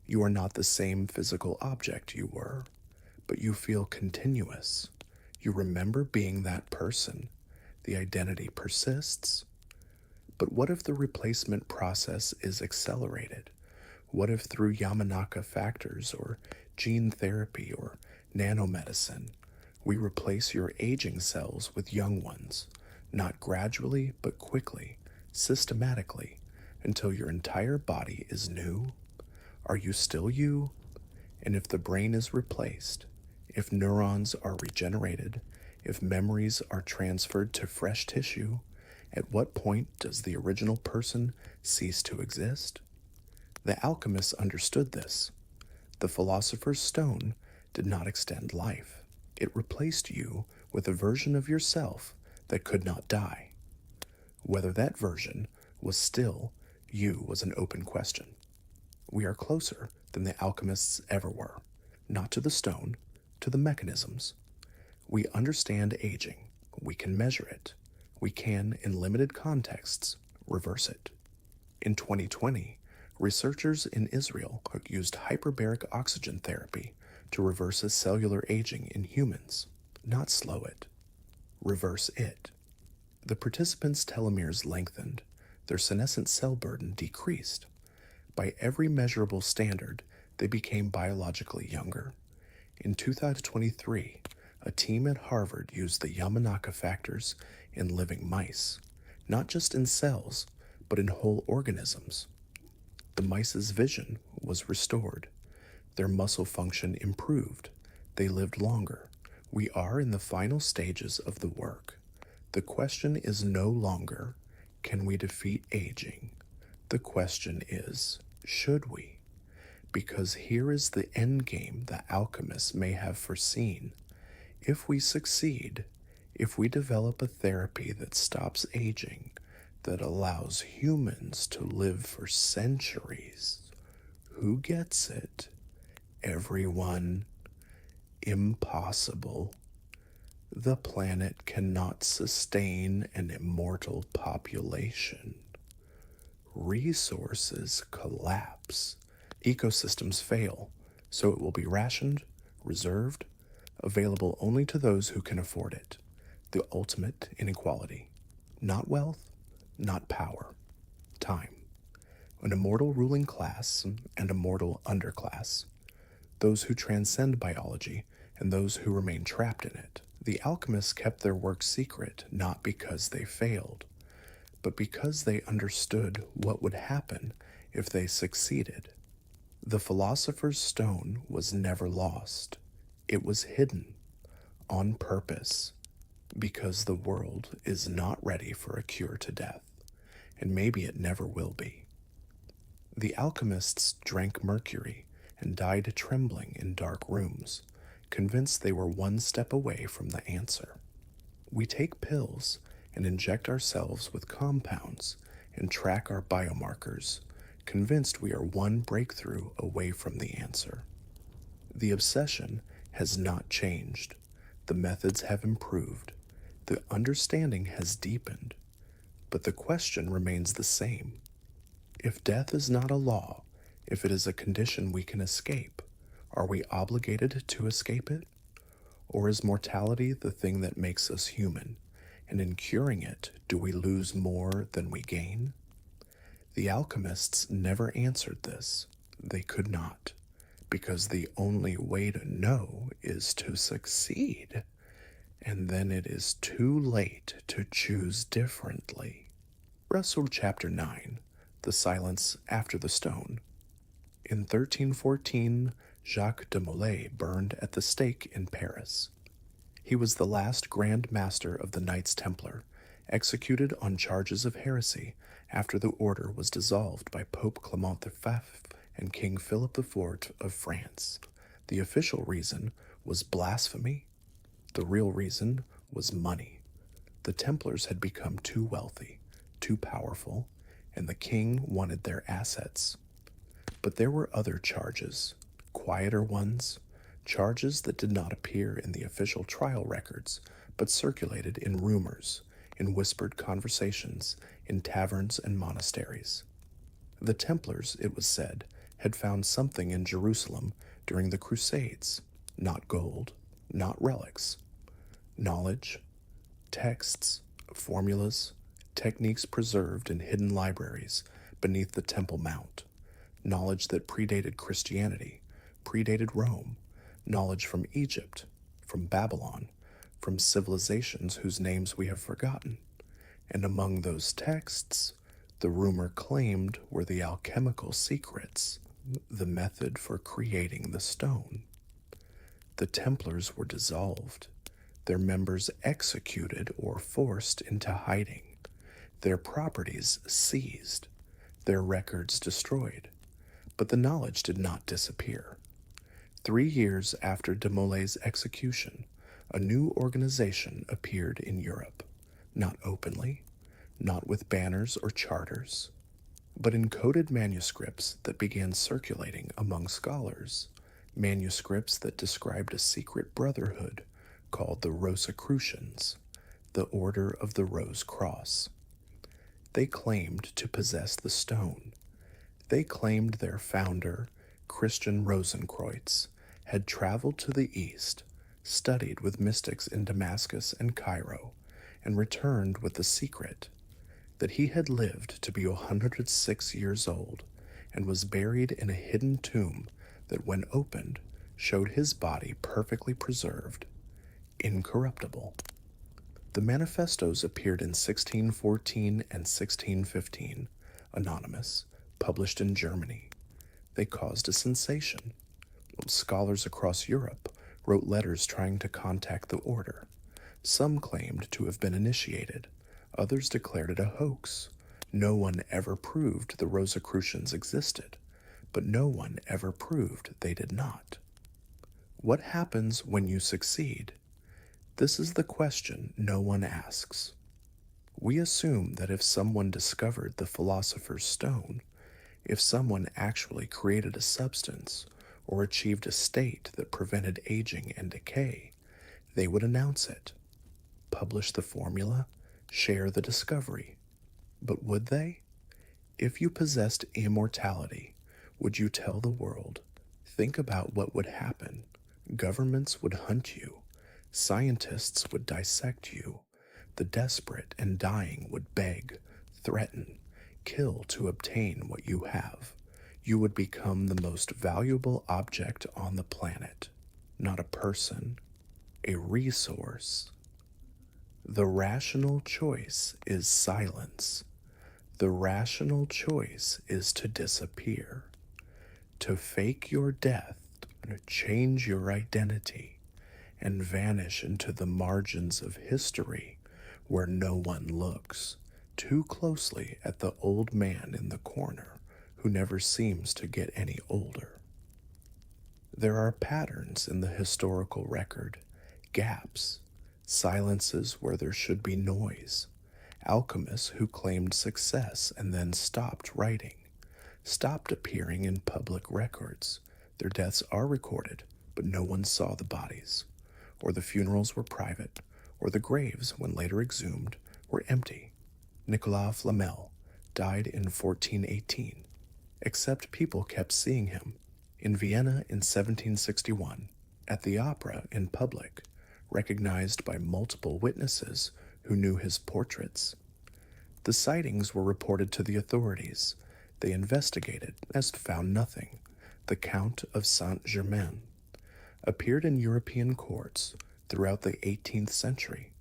You are not the same physical object you were, but you feel continuous. You remember being that person. The identity persists. But what if the replacement process is accelerated? What if through Yamanaka factors or gene therapy or nanomedicine, we replace your aging cells with young ones, not gradually but quickly, systematically, until your entire body is new? Are you still you? And if the brain is replaced, if neurons are regenerated, if memories are transferred to fresh tissue, at what point does the original person cease to exist? The alchemists understood this. The philosopher's stone did not extend life. It replaced you with a version of yourself that could not die. Whether that version was still you was an open question. We are closer than the alchemists ever were. not to the stone, to the mechanisms. We understand aging. We can measure it. We can, in limited contexts, reverse it. In 2020, researchers in Israel used hyperbaric oxygen therapy to reverse a cellular aging in humans, not slow it. Reverse it. The participants' telomeres lengthened, their senescent cell burden decreased. By every measurable standard, they became biologically younger. In 2023, a team at Harvard used the Yamanaka factors in living mice, not just in cells, but in whole organisms. The mice's vision was restored. Their muscle function improved. They lived longer. We are in the final stages of the work. The question is no longer, can we defeat aging? The question is, should we? Because here is the end game the alchemists may have foreseen. If we succeed, if we develop a therapy that stops aging, that allows humans to live for centuries, who gets it? Everyone. Impossible. The planet cannot sustain an immortal population. Resources collapse. Ecosystems fail, so it will be rationed, reserved, available only to those who can afford it. The ultimate inequality. Not wealth, not power. Time. An immortal ruling class and a mortal underclass. Those who transcend biology and those who remain trapped in it. The alchemists kept their work secret not because they failed, but because they understood what would happen if they succeeded. The philosopher's stone was never lost. It was hidden on purpose because the world is not ready for a cure to death, and maybe it never will be. The alchemists drank mercury and died trembling in dark rooms, convinced they were one step away from the answer. We take pills and inject ourselves with compounds and track our biomarkers, convinced we are one breakthrough away from the answer. The obsession has not changed. The methods have improved. The understanding has deepened. But the question remains the same. If death is not a law, if it is a condition we can escape, are we obligated to escape it? Or is mortality the thing that makes us human, and in curing it, do we lose more than we gain? The alchemists never answered this. They could not, because the only way to know is to succeed, and then it is too late to choose differently. Russell chapter 9, The Silence After the Stone. In 1314, Jacques de Molay burned at the stake in Paris. He was the last Grand Master of the Knights Templar, executed on charges of heresy after the order was dissolved by Pope Clement V and King Philip IV of France. The official reason was blasphemy. The real reason was money. The Templars had become too wealthy, too powerful, and the king wanted their assets. But there were other charges, quieter ones, charges that did not appear in the official trial records, but circulated in rumors, in whispered conversations, in taverns and monasteries. The Templars, it was said, had found something in Jerusalem during the Crusades, not gold, not relics. Knowledge, texts, formulas, techniques preserved in hidden libraries beneath the Temple Mount. Knowledge that predated Christianity, predated Rome, knowledge from Egypt, from Babylon, from civilizations whose names we have forgotten. And among those texts, the rumor claimed were the alchemical secrets, the method for creating the stone. The Templars were dissolved, their members executed or forced into hiding, their properties seized, their records destroyed. But the knowledge did not disappear. 3 years after de Molay's execution, a new organization appeared in Europe, not openly, not with banners or charters, but in coded manuscripts that began circulating among scholars. manuscripts that described a secret brotherhood called the Rosicrucians, the Order of the Rose Cross. They claimed to possess the stone. They claimed their founder, Christian Rosenkreutz, had traveled to the east, studied with mystics in Damascus and Cairo, and returned with the secret that he had lived to be 106 years old and was buried in a hidden tomb that, when opened, showed his body perfectly preserved, incorruptible. The manifestos appeared in 1614 and 1615, anonymous, published in Germany. They caused a sensation. Scholars across Europe wrote letters trying to contact the order. Some claimed to have been initiated. Others declared it a hoax. No one ever proved the Rosicrucians existed, but no one ever proved they did not. What happens when you succeed? This is the question no one asks. We assume that if someone discovered the philosopher's stone, if someone actually created a substance or achieved a state that prevented aging and decay, they would announce it, publish the formula, share the discovery. But would they? If you possessed immortality, would you tell the world? Think about what would happen. Governments would hunt you. Scientists would dissect you. The desperate and dying would beg, threaten, kill to obtain what you have. You would become the most valuable object on the planet, not a person, a resource. The rational choice is silence. The rational choice is to disappear, to fake your death, change your identity, and vanish into the margins of history where no one looks too closely at the old man in the corner who never seems to get any older. There are patterns in the historical record, gaps, silences where there should be noise, alchemists who claimed success and then stopped writing, stopped appearing in public records. Their deaths are recorded, but no one saw the bodies, or the funerals were private, or the graves, when later exhumed, were empty. Nicolas Flamel died in 1418, except people kept seeing him in Vienna in 1761, at the opera in public, recognized by multiple witnesses who knew his portraits. The sightings were reported to the authorities. They investigated, as found nothing. The Count of Saint-Germain appeared in European courts throughout the 18th century,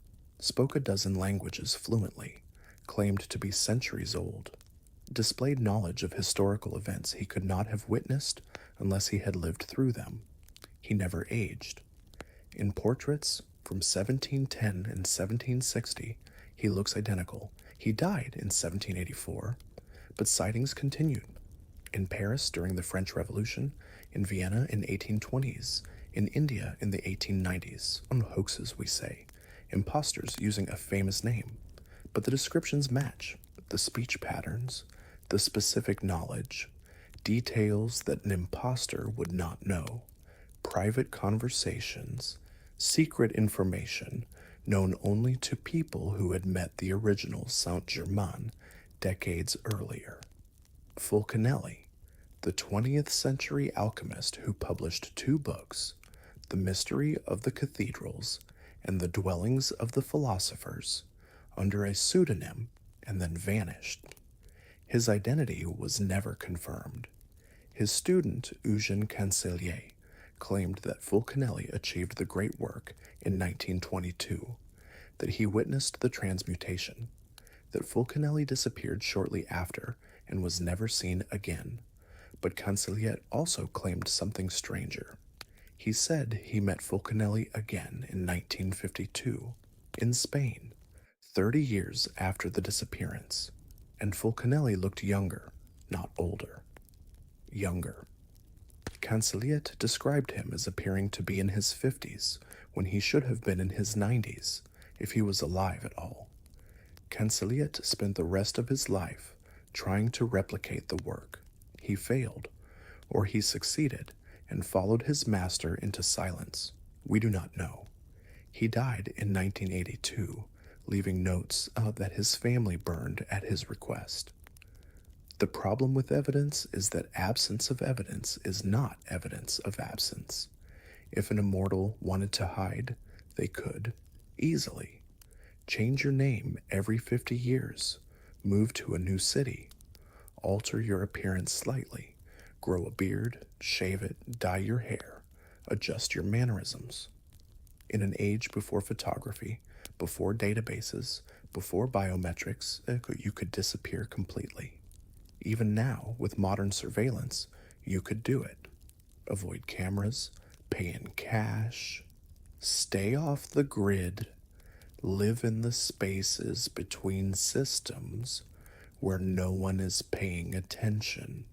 spoke a dozen languages fluently, claimed to be centuries old, displayed knowledge of historical events he could not have witnessed unless he had lived through them. He never aged. In portraits from 1710 and 1760, he looks identical. He died in 1784, but sightings continued. In Paris during the French Revolution, in Vienna in 1820s, in India in the 1890s, on hoaxes we say, imposters using a famous name. But the descriptions match, the speech patterns, the specific knowledge, details that an imposter would not know, private conversations, secret information known only to people who had met the original Saint-Germain decades earlier. Fulcanelli, the 20th century alchemist who published 2 books, The Mystery of the Cathedrals and The Dwellings of the Philosophers, under a pseudonym and then vanished. His identity was never confirmed. His student, Eugène Cancellier, claimed that Fulcanelli achieved the great work in 1922, that he witnessed the transmutation, that Fulcanelli disappeared shortly after and was never seen again. But Cancellier also claimed something stranger. He said he met Fulcanelli again in 1952, in Spain, 30 years after the disappearance, and Fulcanelli looked younger, not older. Younger. Cancellier described him as appearing to be in his 50s when he should have been in his 90s, if he was alive at all. Cancellier spent the rest of his life trying to replicate the work. He failed, or he succeeded, and followed his master into silence? We do not know. He died in 1982, leaving notes that his family burned at his request. The problem with evidence is that absence of evidence is not evidence of absence. If an immortal wanted to hide, they could, easily. Change your name every 50 years, move to a new city, alter your appearance slightly, grow a beard, shave it, dye your hair, adjust your mannerisms. In an age before photography, before databases, before biometrics, you could disappear completely. Even now, with modern surveillance, you could do it. Avoid cameras, pay in cash, stay off the grid, live in the spaces between systems where no one is paying attention.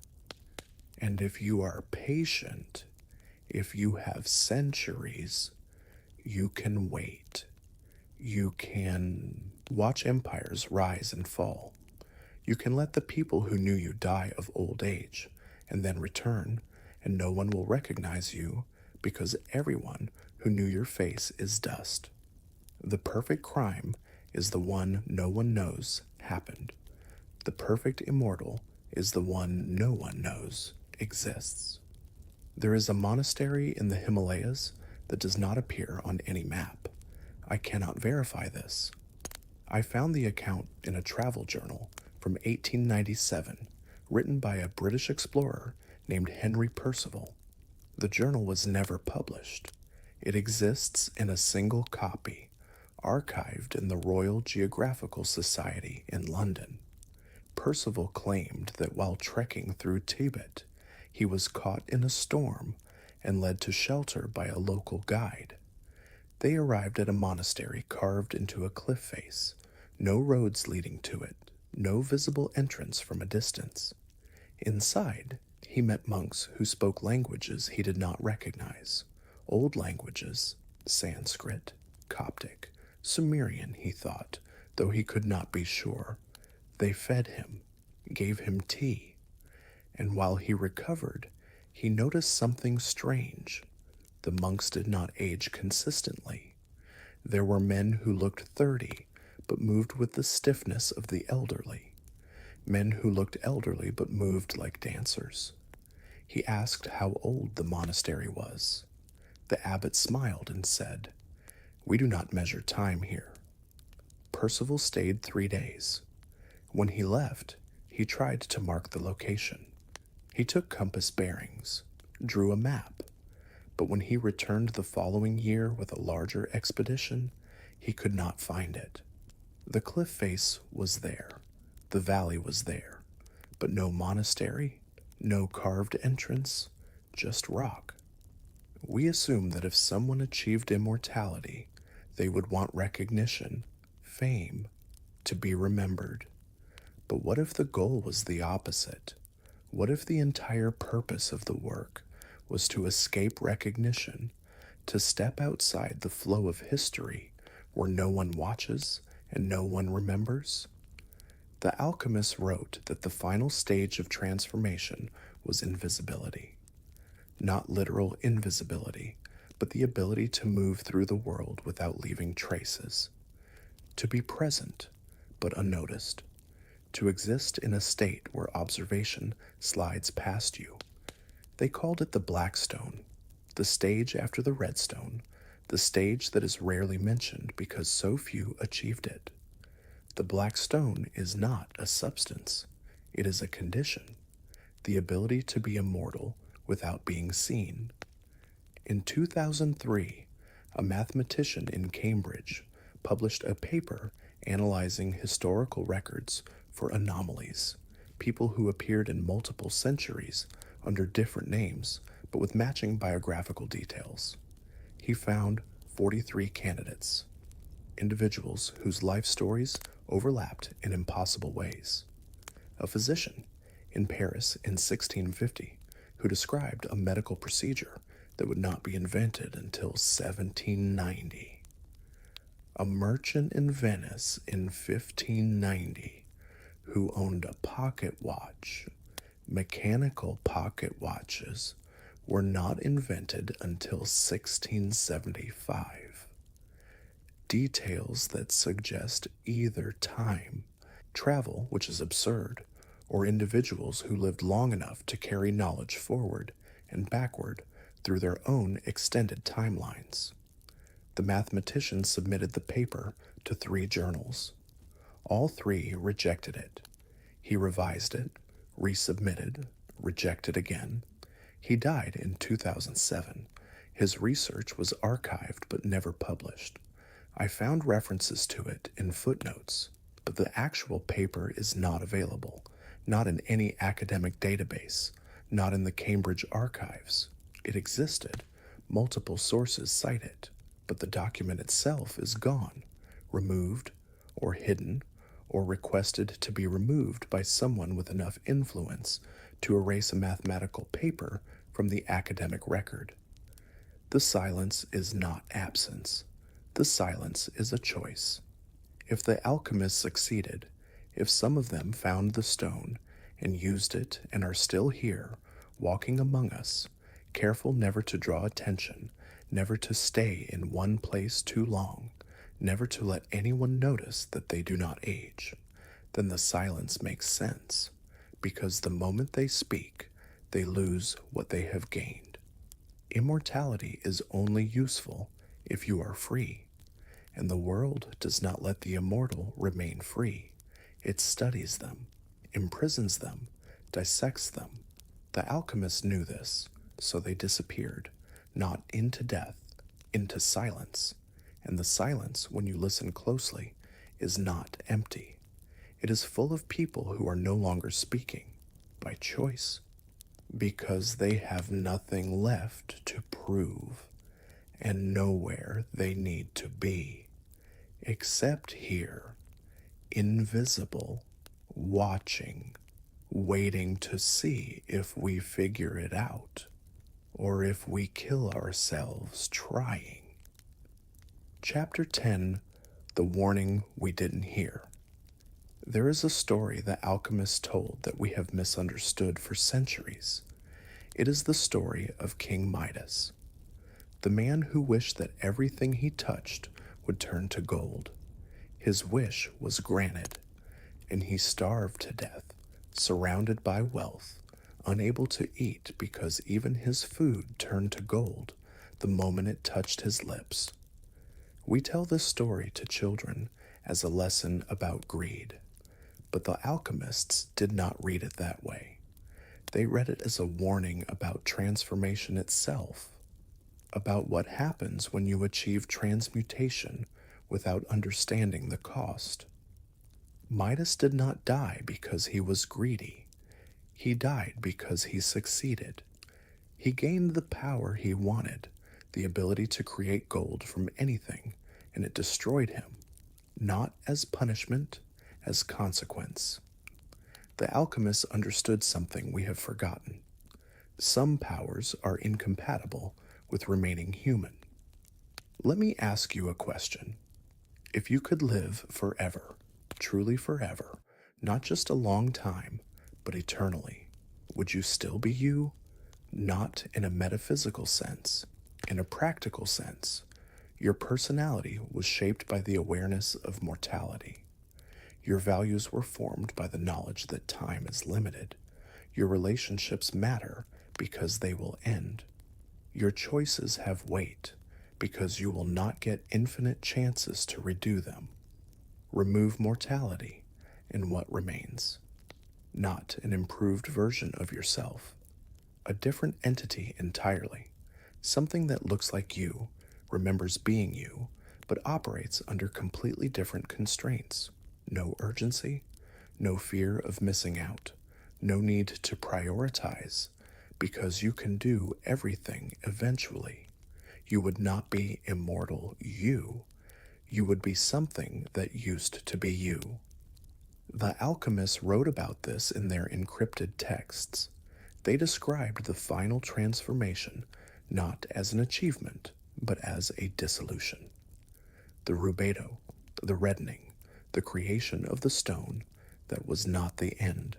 And if you are patient, if you have centuries, you can wait. You can watch empires rise and fall. You can let the people who knew you die of old age and then return, and no one will recognize you because everyone who knew your face is dust. The perfect crime is the one no one knows happened. The perfect immortal is the one no one knows exists. There is a monastery in the Himalayas that does not appear on any map. I cannot verify this. I found the account in a travel journal from 1897, written by a British explorer named Henry Percival. The journal was never published. It exists in a single copy, archived in the Royal Geographical Society in London. Percival claimed that while trekking through Tibet, he was caught in a storm and led to shelter by a local guide. They arrived at a monastery carved into a cliff face, no roads leading to it, no visible entrance from a distance. Inside, he met monks who spoke languages he did not recognize, old languages, Sanskrit, Coptic, Sumerian, he thought, though he could not be sure. They fed him, gave him tea, and while he recovered, he noticed something strange. The monks did not age consistently. There were men who looked 30, but moved with the stiffness of the elderly. Men who looked elderly but moved like dancers. He asked how old the monastery was. The abbot smiled and said, "We do not measure time here." Percival stayed 3 days. When he left, he tried to mark the location. He took compass bearings, drew a map, but when he returned the following year with a larger expedition, he could not find it. The cliff face was there, the valley was there, but no monastery, no carved entrance, just rock. We assume that if someone achieved immortality, they would want recognition, fame, to be remembered. But what if the goal was the opposite? What if the entire purpose of the work was to escape recognition, to step outside the flow of history where no one watches and no one remembers? The alchemists wrote that the final stage of transformation was invisibility. Not literal invisibility, but the ability to move through the world without leaving traces. To be present, but unnoticed. To exist in a state where observation slides past you. They called it the Black Stone, the stage after the Red Stone, the stage that is rarely mentioned because so few achieved it. The Black Stone is not a substance, it is a condition, the ability to be immortal without being seen. In 2003, a mathematician in Cambridge published a paper analyzing historical records for anomalies, people who appeared in multiple centuries under different names but with matching biographical details. He found 43 candidates, individuals whose life stories overlapped in impossible ways. A physician in Paris in 1650 who described a medical procedure that would not be invented until 1790. A merchant in Venice in 1590 who owned a pocket watch, mechanical pocket watches, were not invented until 1675. Details that suggest either time, travel, which is absurd, or individuals who lived long enough to carry knowledge forward and backward through their own extended timelines. The mathematician submitted the paper to 3 journals. All 3 rejected it. He revised it, resubmitted, rejected again. He died in 2007. His research was archived but never published. I found references to it in footnotes, but the actual paper is not available, not in any academic database, not in the Cambridge archives. It existed. Multiple sources cite it, but the document itself is gone, removed, or hidden, or requested to be removed by someone with enough influence to erase a mathematical paper from the academic record. The silence is not absence. The silence is a choice. If the alchemists succeeded, if some of them found the stone and used it and are still here, walking among us, careful never to draw attention, never to stay in one place too long, never to let anyone notice that they do not age, then the silence makes sense, because the moment they speak, they lose what they have gained. Immortality is only useful if you are free, and the world does not let the immortal remain free. It studies them, imprisons them, dissects them. The alchemists knew this, so they disappeared, not into death, into silence. And the silence, when you listen closely, is not empty. It is full of people who are no longer speaking, by choice, because they have nothing left to prove, and nowhere they need to be, except here, invisible, watching, waiting to see if we figure it out, or if we kill ourselves trying. Chapter 10, The Warning We Didn't Hear. There is a story the alchemists told that we have misunderstood for centuries. It is the story of King Midas, the man who wished that everything he touched would turn to gold. His wish was granted, and he starved to death, surrounded by wealth, unable to eat because even his food turned to gold the moment it touched his lips. We tell this story to children as a lesson about greed, but the alchemists did not read it that way. They read it as a warning about transformation itself, about what happens when you achieve transmutation without understanding the cost. Midas did not die because he was greedy. He died because he succeeded. He gained the power he wanted, the ability to create gold from anything, and it destroyed him, not as punishment, as consequence. The alchemists understood something we have forgotten. Some powers are incompatible with remaining human. Let me ask you a question. If you could live forever, truly forever, not just a long time, but eternally, would you still be you? Not in a metaphysical sense, in a practical sense. Your personality was shaped by the awareness of mortality. Your values were formed by the knowledge that time is limited. Your relationships matter because they will end. Your choices have weight because you will not get infinite chances to redo them. Remove mortality, and what remains? Not an improved version of yourself. A different entity entirely. Something that looks like you, remembers being you, but operates under completely different constraints. No urgency, no fear of missing out, no need to prioritize, because you can do everything eventually. You would not be immortal you. You would be something that used to be you. The alchemists wrote about this in their encrypted texts. They described the final transformation not as an achievement, but as a dissolution. The rubedo, the reddening, the creation of the stone, that was not the end.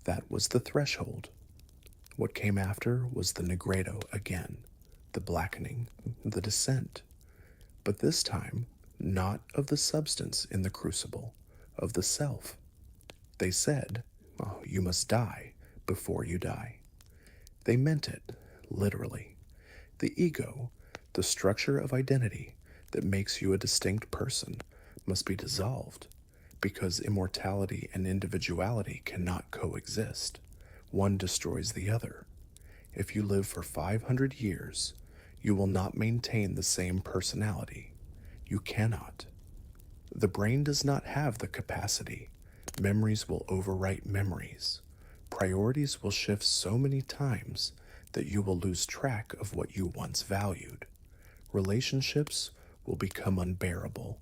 That was the threshold. What came after was the nigredo again, the blackening, the descent. But this time, not of the substance in the crucible, of the self. They said, "Oh, you must die before you die." They meant it, literally. The ego, the structure of identity that makes you a distinct person, must be dissolved, because immortality and individuality cannot coexist. One destroys the other. If you live for 500 years, you will not maintain the same personality. You cannot. The brain does not have the capacity. Memories will overwrite memories. Priorities will shift so many times that you will lose track of what you once valued. Relationships will become unbearable.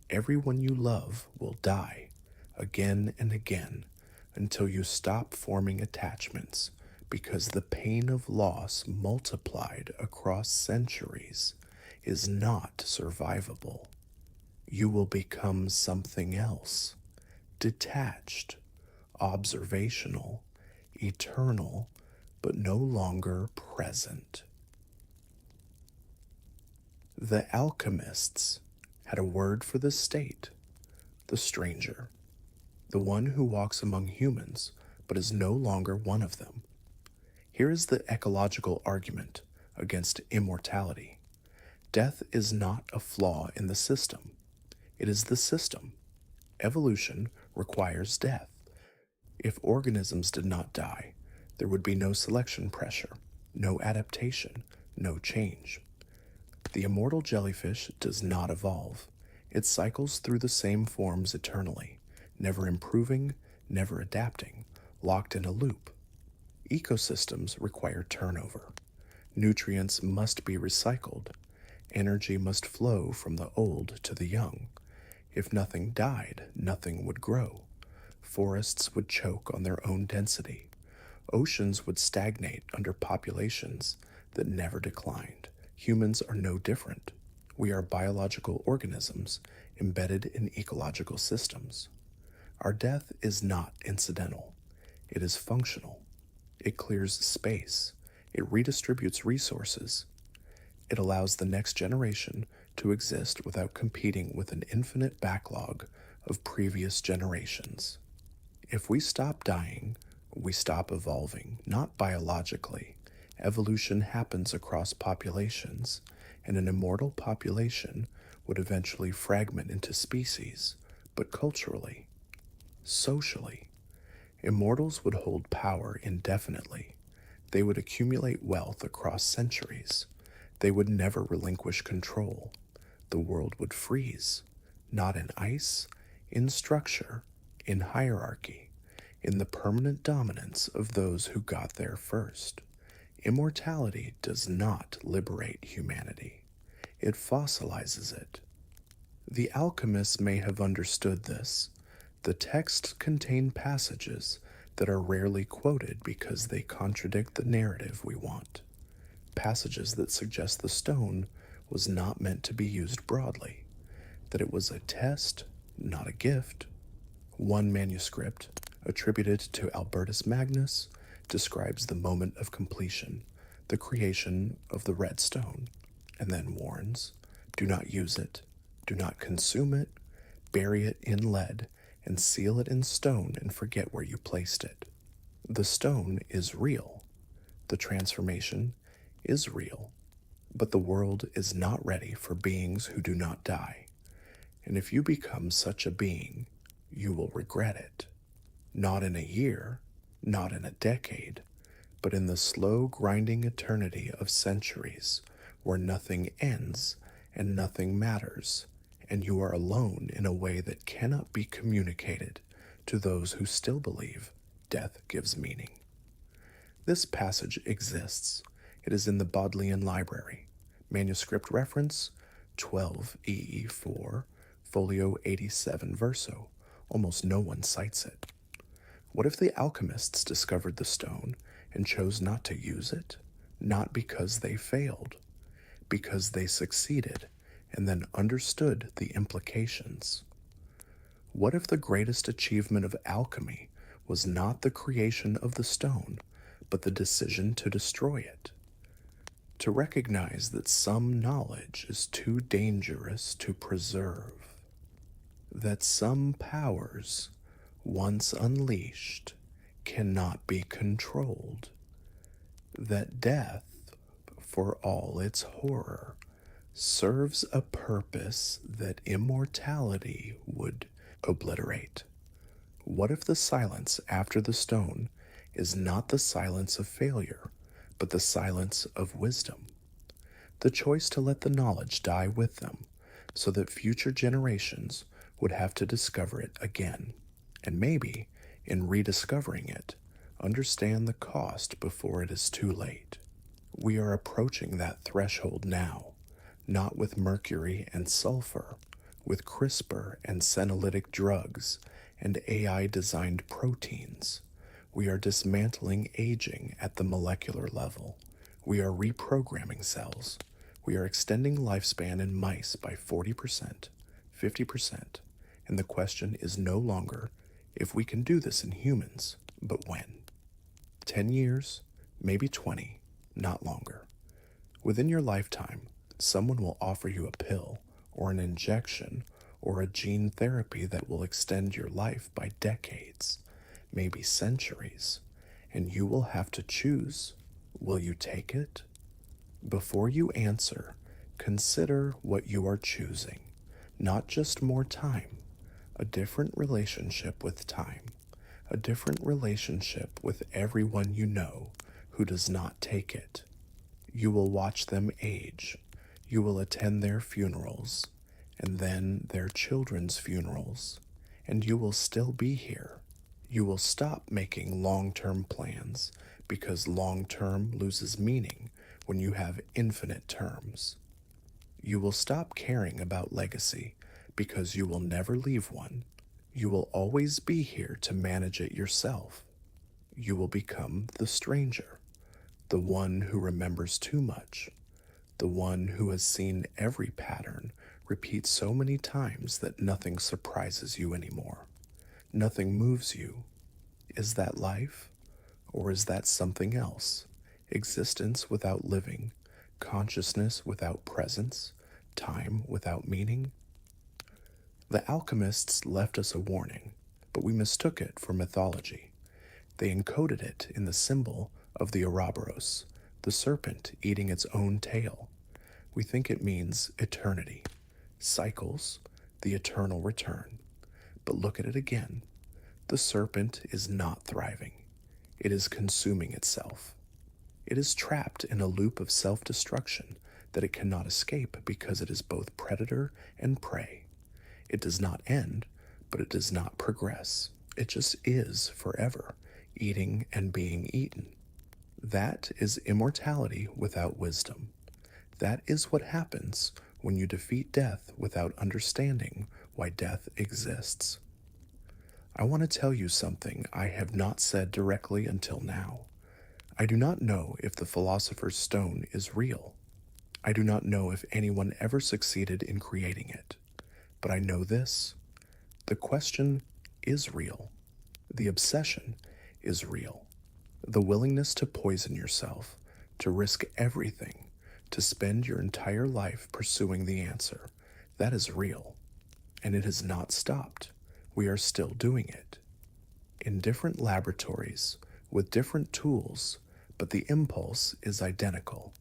Everyone you love will die again and again until you stop forming attachments, because the pain of loss multiplied across centuries is not survivable. You will become something else, detached, observational, eternal, but no longer present. The alchemists had a word for the state, the stranger, the one who walks among humans but is no longer one of them. Here is the ecological argument against immortality. Death is not a flaw in the system. It is the system. Evolution requires death. If organisms did not die, there would be no selection pressure, no adaptation, no change. The immortal jellyfish does not evolve. It cycles through the same forms eternally, never improving, never adapting, locked in a loop. Ecosystems require turnover. Nutrients must be recycled. Energy must flow from the old to the young. If nothing died, nothing would grow. Forests would choke on their own density. Oceans would stagnate under populations that never declined. Humans are no different. We are biological organisms embedded in ecological systems. Our death is not incidental. It is functional. It clears space. It redistributes resources. It allows the next generation to exist without competing with an infinite backlog of previous generations. If we stop dying, we stop evolving, not biologically. Evolution happens across populations, and an immortal population would eventually fragment into species, but culturally, socially. Immortals would hold power indefinitely. They would accumulate wealth across centuries. They would never relinquish control. The world would freeze, not in ice, in structure, in hierarchy, in the permanent dominance of those who got there first. Immortality does not liberate humanity. It fossilizes it. The alchemists may have understood this. The texts contain passages that are rarely quoted because they contradict the narrative we want. Passages that suggest the stone was not meant to be used broadly, that it was a test, not a gift. One manuscript, attributed to Albertus Magnus, describes the moment of completion, the creation of the red stone, and then warns, do not use it, do not consume it, bury it in lead, and seal it in stone and forget where you placed it. The stone is real. The transformation is real. But the world is not ready for beings who do not die. And if you become such a being, you will regret it. Not in a year, not in a decade, but in the slow grinding eternity of centuries where nothing ends and nothing matters, and you are alone in a way that cannot be communicated to those who still believe death gives meaning. This passage exists. It is in the Bodleian Library. Manuscript reference 12 EE4, folio 87 verso. Almost no one cites it. What if the alchemists discovered the stone and chose not to use it? Not because they failed, because they succeeded and then understood the implications. What if the greatest achievement of alchemy was not the creation of the stone, but the decision to destroy it. To recognize that some knowledge is too dangerous to preserve, that some powers, once unleashed, cannot be controlled, that death, for all its horror, serves a purpose that immortality would obliterate. What if the silence after the stone is not the silence of failure, but the silence of wisdom? The choice to let the knowledge die with them, so that future generations would have to discover it again, and maybe, in rediscovering it, understand the cost before it is too late. We are approaching that threshold now, not with mercury and sulfur, with CRISPR and senolytic drugs and AI-designed proteins. We are dismantling aging at the molecular level. We are reprogramming cells. We are extending lifespan in mice by 40%, 50%, and the question is no longer if we can do this in humans, but when. 10 years, maybe 20, not longer. Within your lifetime, someone will offer you a pill or an injection or a gene therapy that will extend your life by decades, maybe centuries, and you will have to choose. Will you take it? Before you answer, consider what you are choosing. Not just more time, a different relationship with time, a different relationship with everyone you know who does not take it. You will watch them age. You will attend their funerals, and then their children's funerals, and you will still be here. You will stop making long-term plans because long-term loses meaning when you have infinite terms. You will stop caring about legacy because you will never leave one. You will always be here to manage it yourself. You will become the stranger, the one who remembers too much, the one who has seen every pattern repeat so many times that nothing surprises you anymore. Nothing moves you. Is that life? Or is that something else? Existence without living, consciousness without presence, time without meaning? The alchemists left us a warning, but we mistook it for mythology. They encoded it in the symbol of the Ouroboros, the serpent eating its own tail. We think it means eternity, cycles, the eternal return. But look at it again. The serpent is not thriving. It is consuming itself. It is trapped in a loop of self-destruction that it cannot escape because it is both predator and prey. It does not end, but it does not progress. It just is forever, eating and being eaten. That is immortality without wisdom. That is what happens when you defeat death without understanding why death exists. I want to tell you something I have not said directly until now. I do not know if the Philosopher's Stone is real. I do not know if anyone ever succeeded in creating it. But I know this. The question is real. The obsession is real. The willingness to poison yourself, to risk everything, to spend your entire life pursuing the answer, that is real. And it has not stopped. We are still doing it. In different laboratories, with different tools, but the impulse is identical.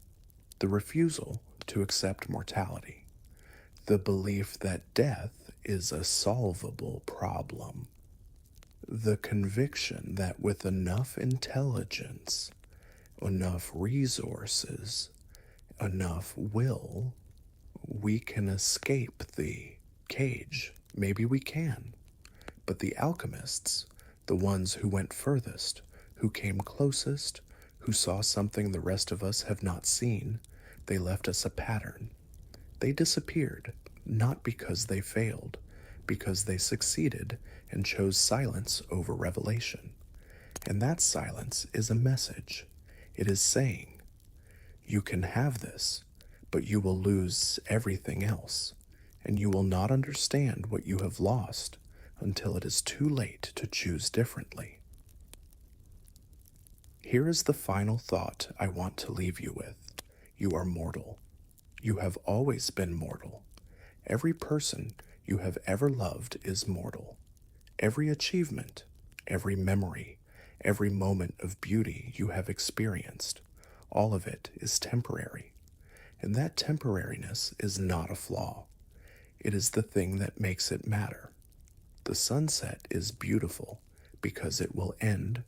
The refusal to accept mortality. The belief that death is a solvable problem. The conviction that with enough intelligence, enough resources, enough will, we can escape the cage. Maybe we can. But the alchemists, the ones who went furthest, who came closest, who saw something the rest of us have not seen, they left us a pattern. They disappeared, not because they failed, because they succeeded and chose silence over revelation. And that silence is a message. It is saying, you can have this, but you will lose everything else, and you will not understand what you have lost until it is too late to choose differently. Here is the final thought I want to leave you with. You are mortal. You have always been mortal. Every person you have ever loved is mortal. Every achievement, every memory, every moment of beauty you have experienced, all of it is temporary. And that temporariness is not a flaw. It is the thing that makes it matter. The sunset is beautiful because it will end.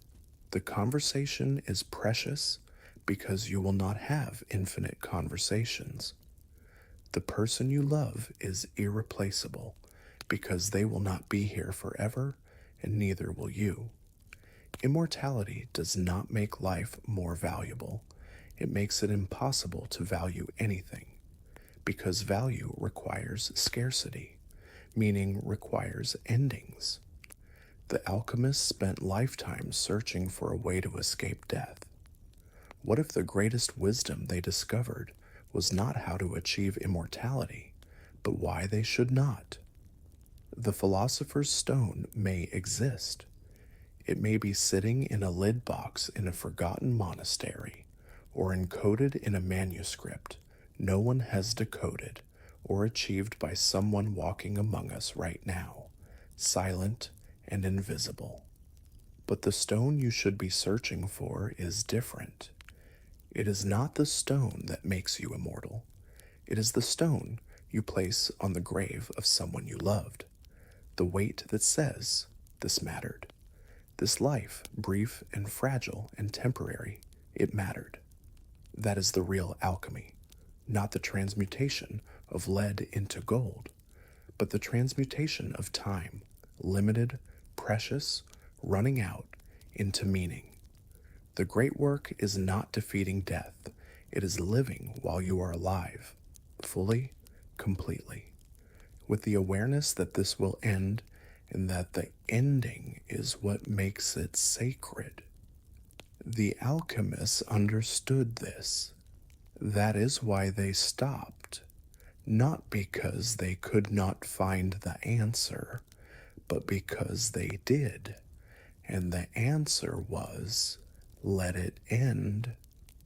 The conversation is precious because you will not have infinite conversations. The person you love is irreplaceable because they will not be here forever, and neither will you. Immortality does not make life more valuable. It makes it impossible to value anything, because value requires scarcity, meaning requires endings. The alchemists spent lifetimes searching for a way to escape death. What if the greatest wisdom they discovered was not how to achieve immortality, but why they should not? The philosopher's stone may exist. It may be sitting in a lid box in a forgotten monastery, or encoded in a manuscript no one has decoded, or achieved by someone walking among us right now, silent and invisible. But the stone you should be searching for is different. It is not the stone that makes you immortal. It is the stone you place on the grave of someone you loved. The weight that says, this mattered. This life, brief and fragile and temporary, it mattered. That is the real alchemy, not the transmutation of lead into gold, but the transmutation of time, limited, precious, running out, into meaning. The great work is not defeating death. It is living while you are alive, fully, completely, with the awareness that this will end and that the ending is what makes it sacred. The alchemists understood this. That is why they stopped, not because they could not find the answer, but because they did. And the answer was, let it end.